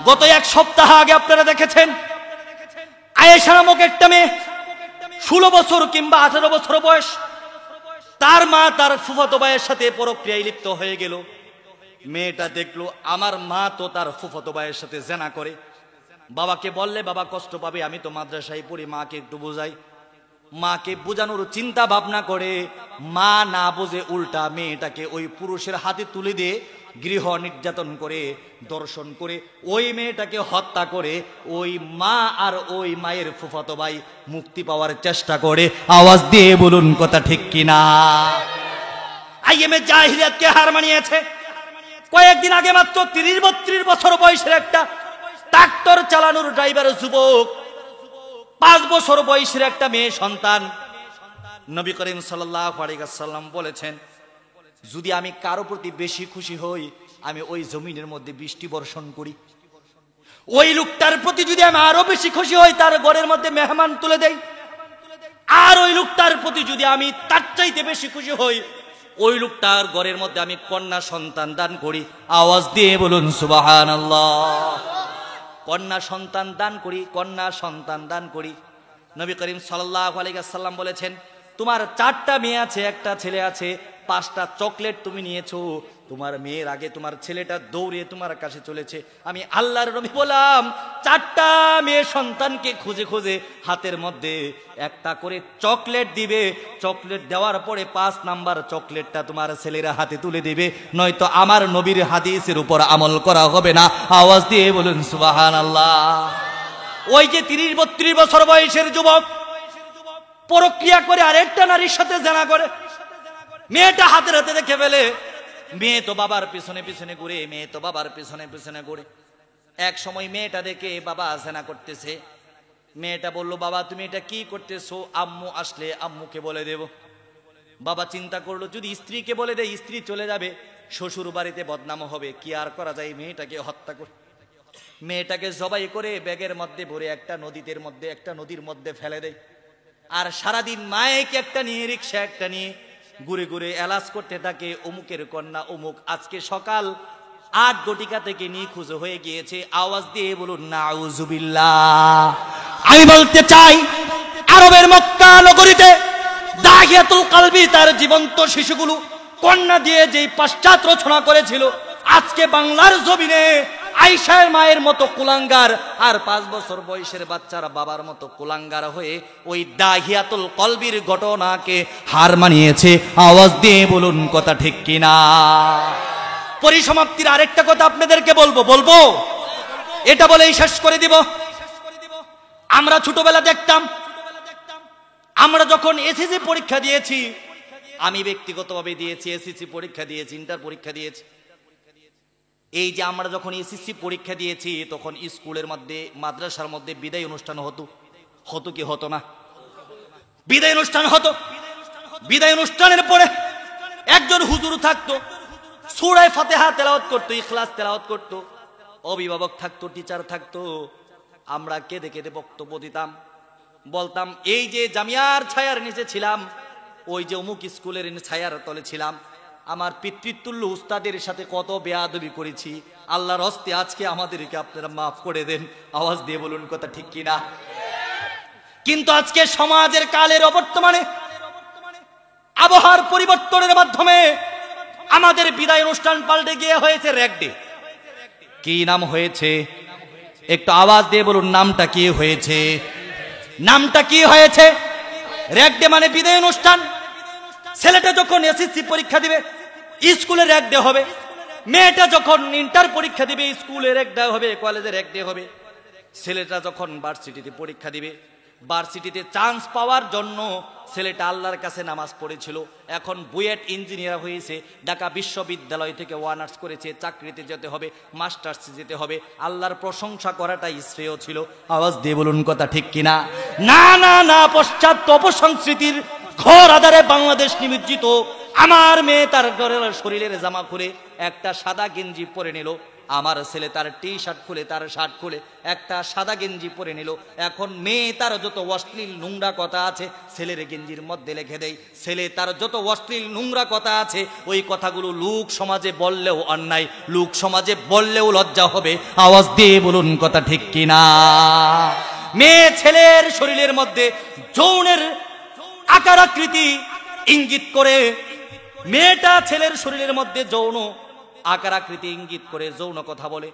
A: গত 1 সপ্তাহ আগে আপনারা দেখেছেন, আয়েশা নামক একটা মেয়ে, 16 বছর কিংবা 18 বছর বয়স, তার মা তার ফুফাতো ভাইয়ের সাথে পরক্রিয়ায় লিপ্ত হয়ে গেল। মেয়েটা দেখলো আমার মা তো তার ফুফাতো ভাইয়ের সাথে জেনা করে। বাবাকে বললে বাবা কষ্ট পাবে, আমি তো মাদ্রাসায় পড়ি, মাকে একটু বোঝাই। মাকে বোঝানোর চিন্তা ভাবনা করে মা না বোঝে উল্টা মেয়েটাকে ওই পুরুষের হাতে তুলে দিয়ে গৃহ নির্যাতন করে, দর্শন করে ওই মেয়েটাকে হত্যা করে ওই মা আর ওই মায়ের ফুফাতো ভাই মুক্তি পাওয়ার চেষ্টা করে। আওয়াজ দিয়ে বলুন কথা ঠিক কিনা? আইএমএ জাহিলিয়াতকে হার মানিয়েছে। কয়েকদিন আগে মাত্র 30-32 বছর বয়সের একটা ট্রাক্টর চালানোর ড্রাইভার যুবক, 5 বছর বয়সের একটা মেয়ে সন্তান, নবী করিম সাল্লাল্লাহু আলাইহি ওয়াসাল্লাম বলেছেন, যদি আমি কারো প্রতি বেশি খুশি হই, আমি ওই জমিনের মধ্যে বৃষ্টি বর্ষণ করি। ওই লোকটার প্রতি যদি আমি আরো বেশি খুশি হই, তার ঘরের মধ্যে মেহমান তুলে দেই। আর ওই লোকটার প্রতি যদি আমি তার চাইতে বেশি খুশি হই, ওই লোকটার ঘরের মধ্যে আমি কন্যা সন্তান দান করি। আওয়াজ দিয়ে বলুন সুবহানাল্লাহ। কন্যা সন্তান দান করি, কন্যা সন্তান দান করি। নবী করিম সাল্লাল্লাহু আলাইহি ওয়াসাল্লাম বলেছেন, তোমার 4টা মেয়ে আছে, একটা ছেলে আছে, 5টা চকলেট তুমি নিয়েছো, তোমার মেয়ের আগে তোমার ছেলেটা দৌড়ে তোমার কাছে চলেছে। আমি আল্লাহর নবী বললাম, 4টা মেয়ে সন্তানকে খুঁজে খুঁজে হাতের মধ্যে একটা করে চকলেট দিবে। চকলেট দেওয়ার পরে 5 নাম্বার চকলেটটা তোমার ছেলের হাতে তুলে দিবে, নয়তো আমার নবীর হাদিসের উপর আমল করা হবে না। আওয়াজ দিয়ে বলুন সুবহানাল্লাহ। ওই যে 30-32 বছর বয়সের যুবক পরক্রিয়া করে আরেকটা নারীর সাথে জেনা করে, মেয়েটা হাতের হাতে দেখে ফেলে। মেয়ে তো বাবার পিছনে পিছনে ঘুরে, মেয়ে তো বাবার পিছনে পিছনে ঘুরে। এক সময় মেয়েটা দেখে বাবা জেনা করতেছে। মেয়েটা বলল, বাবা তুমি এটা কি করতেছো? আম্মু আসলে আম্মুকে বলে দেব। বাবা চিন্তা করলো, যদি স্ত্রীকে বলে দেয় স্ত্রী চলে যাবে, শ্বশুর বাড়িতে বদনাম হবে, কি আর করা যায়, মেয়েটাকে হত্যা করে মেয়েটাকে জবাই করে ব্যাগের মধ্যে ভরে একটা নদীর মধ্যে ফেলে দেয়। আর সারাদিন মায়েকে একটা নিয়ে, রিক্সা একটা নিয়ে ঘুরে ঘুরে এলাচ করতে থাকে, অমুকের কন্যা অমুক আজকে সকাল 8 ঘটিকা থেকে নিখোঁজ হয়ে গিয়েছে। আওয়াজ দিয়ে বলুন নাউজুবিল্লাহ। আমি বলতে চাই, আরবের মক্কা নগরীতে দাহিয়াতুল কলবি তার জীবন্ত শিশুগুলো কন্যা দিয়ে যেই পাশ্চাত্য রচনা করেছিল, আজকে বাংলার জমিনে আয়েশার মায়ের মতো কুলাঙ্গার আর 5 বছর বয়সের বাচ্চারা বাবার মতো কুলাঙ্গার হয়ে ওই দাহিয়াতুল কলবির ঘটনাকে হার মানিয়েছে। আওয়াজ দিয়ে বলুন কথা ঠিক কিনা? পরিসমাপ্তির আরেকটা কথা আপনাদেরকে বলবো, এটা বলেই শেষ করে দিব। আমরা ছোটবেলা দেখতাম, আমরা যখন এসএসসি পরীক্ষা দিয়েছি, আমি ব্যক্তিগতভাবে দিয়েছি, এসএসসি পরীক্ষা দিয়েছি, ইন্টার পরীক্ষা দিয়েছি। এই যে আমরা যখন এসএসসি পরীক্ষা দিয়েছি তখন স্কুলের মধ্যে, মাদ্রাসার মধ্যে বিদায় অনুষ্ঠান হতো কি হতো না? বিদায় অনুষ্ঠান হতো। বিদায় অনুষ্ঠানের পরে একজন হুজুর থাকতো, সূরা ফাতিহা তেলাওয়াত করতো, ইখলাস তেলাওয়াত করতো, অভিভাবক থাকতো, টিচার থাকতো। আমরা কেঁদে কেঁদে বক্তব্য দিতাম, বলতাম এই যে জামিয়ার ছায়ার নিচে ছিলাম, ওই যে অমুক স্কুলের ছায়ার তলে ছিলাম, আমার পিতৃতুল্য উস্তাদের সাথে কত বেয়াদবি করেছি, আল্লাহর হস্তে আজকে আমাদেরকে আপনারা মাফ করে দেন। আওয়াজ দিয়ে বলুন কথা ঠিক কিনা? কিন্তু আজকে সমাজের কালের অবর্তমানে আবহাওয়ার পরিবর্তনের মাধ্যমে আমাদের বিদায় অনুষ্ঠান পাল্টে গিয়ে হয়েছে র‍্যাগ ডে। কি নাম হয়েছে? একটু আওয়াজ দিয়ে বলুন, নামটা কি হয়েছে? নামটা কি হয়েছে? র‍্যাগ ডে মানে বিদায় অনুষ্ঠান। ছেলেটা যখন এসএসসি পরীক্ষা দিবে স্কুলে র‍্যাগ ডে হবে, মেয়েটা যখন ইন্টার পরীক্ষা দিবে স্কুলে র‍্যাগ ডে হবে, কলেজে র‍্যাগ ডে হবে। ছেলেটা যখন ভার্সিটিতে পরীক্ষা দিবে, ভার্সিটিতে চান্স পাওয়ার জন্য ছেলেটা আল্লাহর কাছে নামাজ পড়েছিল, এখন বুয়েট ইঞ্জিনিয়ার হয়েছে, ঢাকা বিশ্ববিদ্যালয় থেকে অনার্স করেছে, চাকরিতে যেতে হবে, মাস্টার্সে যেতে হবে, আল্লাহর প্রশংসা করাটাই শ্রেয় ছিল। আওয়াজ দিয়ে বলুন কথা ঠিক কিনা? না না না, পশ্চাৎ অপসংস্কৃতির ঘোর আধারে বাংলাদেশ নিমজ্জিত। আমার মেয়ে তার শরীরের জামা খুলে একটা সাদা গেঞ্জি পরে নিল, আমার ছেলে তার টি শার্ট খুলে, তার শার্ট খুলে একটা সাদা গেঞ্জি পরে নিল। এখন মেয়ে তার যত অশ্লীল নোংরা কথা আছে ছেলের গেঞ্জির মধ্যে লিখে দেয়। ছেলে তার যত অশ্লীল নোংরা কথা আছে ওই কথাগুলো লোক সমাজে বললেও অন্যায়, লোক সমাজে বললেও লজ্জা হবে। আওয়াজ দিয়ে বলুন কথা ঠিক কিনা? মেয়ে ছেলের শরীরের মধ্যে যৌনের আকার আকৃতি ইঙ্গিত করে, মেয়েটা ছেলের শরীরের মধ্যে যৌন আকার আকৃতি ইঙ্গিত করে যৌন কথা বলে,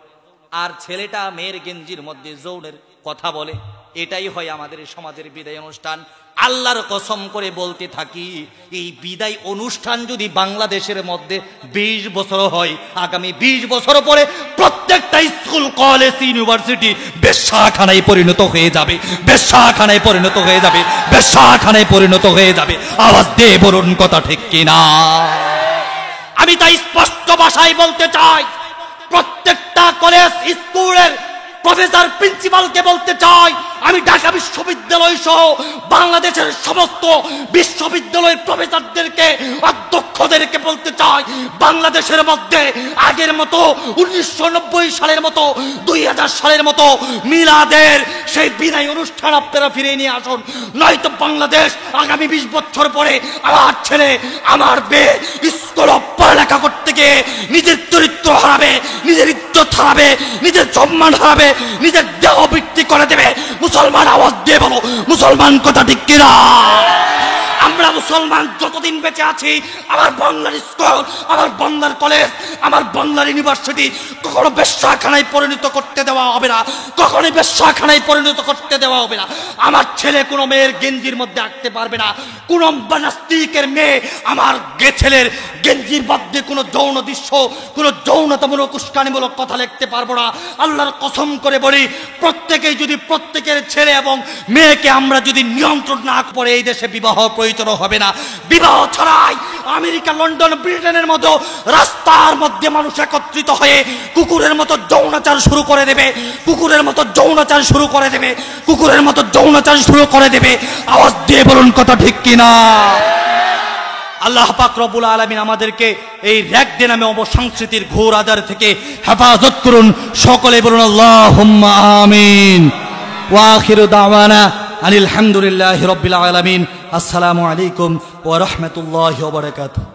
A: আর ছেলেটা মেয়ের গেঞ্জির মধ্যে যৌনের কথা বলে। এটাই হয় আমাদের সমাজের বিদায় অনুষ্ঠান। আল্লাহর কসম করে বলতে থাকি, এই বিদায় অনুষ্ঠান যদি বাংলাদেশের মধ্যে 20 বছর হয়, আগামী 20 বছর পরে প্রত্যেকটা স্কুল, কলেজ, ইউনিভার্সিটি বেশ্যাখানায় পরিণত হয়ে যাবে, বেশ্যাখানায় পরিণত হয়ে যাবে, বেশ্যাখানায় পরিণত হয়ে যাবে। আওয়াজ দিয়ে বলুন কথা ঠিক কিনা? আমি তাই স্পষ্ট ভাষায় বলতে চাই, প্রত্যেকটা কলেজ স্কুলের প্রফেসর প্রিন্সিপালকে বলতে চাই, আমি ঢাকা বিশ্ববিদ্যালয় সহ বাংলাদেশের সমস্ত বিশ্ববিদ্যালয়ের প্রফেসরদেরকে, অধ্যক্ষদেরকে বলতে চাই, বাংলাদেশের মধ্যে আগের মতো 1990 সালের মতো, 2000 সালের মতো মিলাদের সেই বিদায় অনুষ্ঠান আপনারা ফিরিয়ে নিয়ে আসুন। নয়তো বাংলাদেশ আগামী 20 বছর পরে আমার ছেলে, আমার মেয়ে স্কুলে পড়ালেখা করতে গিয়ে নিজের চরিত্র হারাবে, নিজের ইজ্জত হারাবে, নিজের সম্মান হারাবে, নিজের দেহ বিক্রি করে দেবে। মুসলমান আওয়াজ দিয়ে বলো, মুসলমান কথা ঠিক কিনা? আমরা মুসলমান যতদিন বেঁচে আছি, আমার বাংলার স্কুল, আমার বাংলার কলেজ, আমার বাংলার ইউনিভার্সিটি কখনো বেশ্যাখানায় পরিণত করতে দেওয়া হবে না, কখনোই বেশ্যাখানায় পরিণত করতে দেওয়া হবে না। আমার ছেলে কোনো মেয়ের গেঞ্জির মধ্যে আঁকতে পারবে না, কোন নাস্তিকের মেয়ে আমার ছেলের গেঞ্জির মধ্যে কোনো যৌন দৃশ্য, কোনো যৌনতামূলক উস্কানিমূলক কথা লিখতে পারবো না। আল্লাহর কসম করে বলি, প্রত্যেকেই যদি প্রত্যেকের ছেলে এবং মেয়েকে আমরা যদি নিয়ন্ত্রণ না করে, এই দেশে বিবাহ প্রয়োজন হবে না। বিবাহ ছাড়াই আমেরিকা, লন্ডন, ব্রিটেনের মতো রাস্তার মধ্যে মানুষ একত্রিত হয়ে কুকুরের মতো যৌনাচার শুরু করে দেবে, কুকুরের মতো যৌনাচার শুরু করে দেবে, কুকুরের মতো যৌনাচার শুরু করে দেবে। আওয়াজ দিয়ে বলুন কথা ঠিক কিনা? আল্লাহ পাক রব্বুল আলামিন আমাদেরকে এই র‍্যাগ ডে নামে অপসংস্কৃতির ঘোর আধার থেকে হেফাজত করুন। সকলে বলুন আল্লাহুম্মা আমিন। ওয়া আখিরু দাওয়ানা আলহামদুলিল্লাহি রাব্বিল আলামিন। আসসালামু আলাইকুম ওয়া রাহমাতুল্লাহি ওয়া বারাকাতুহু।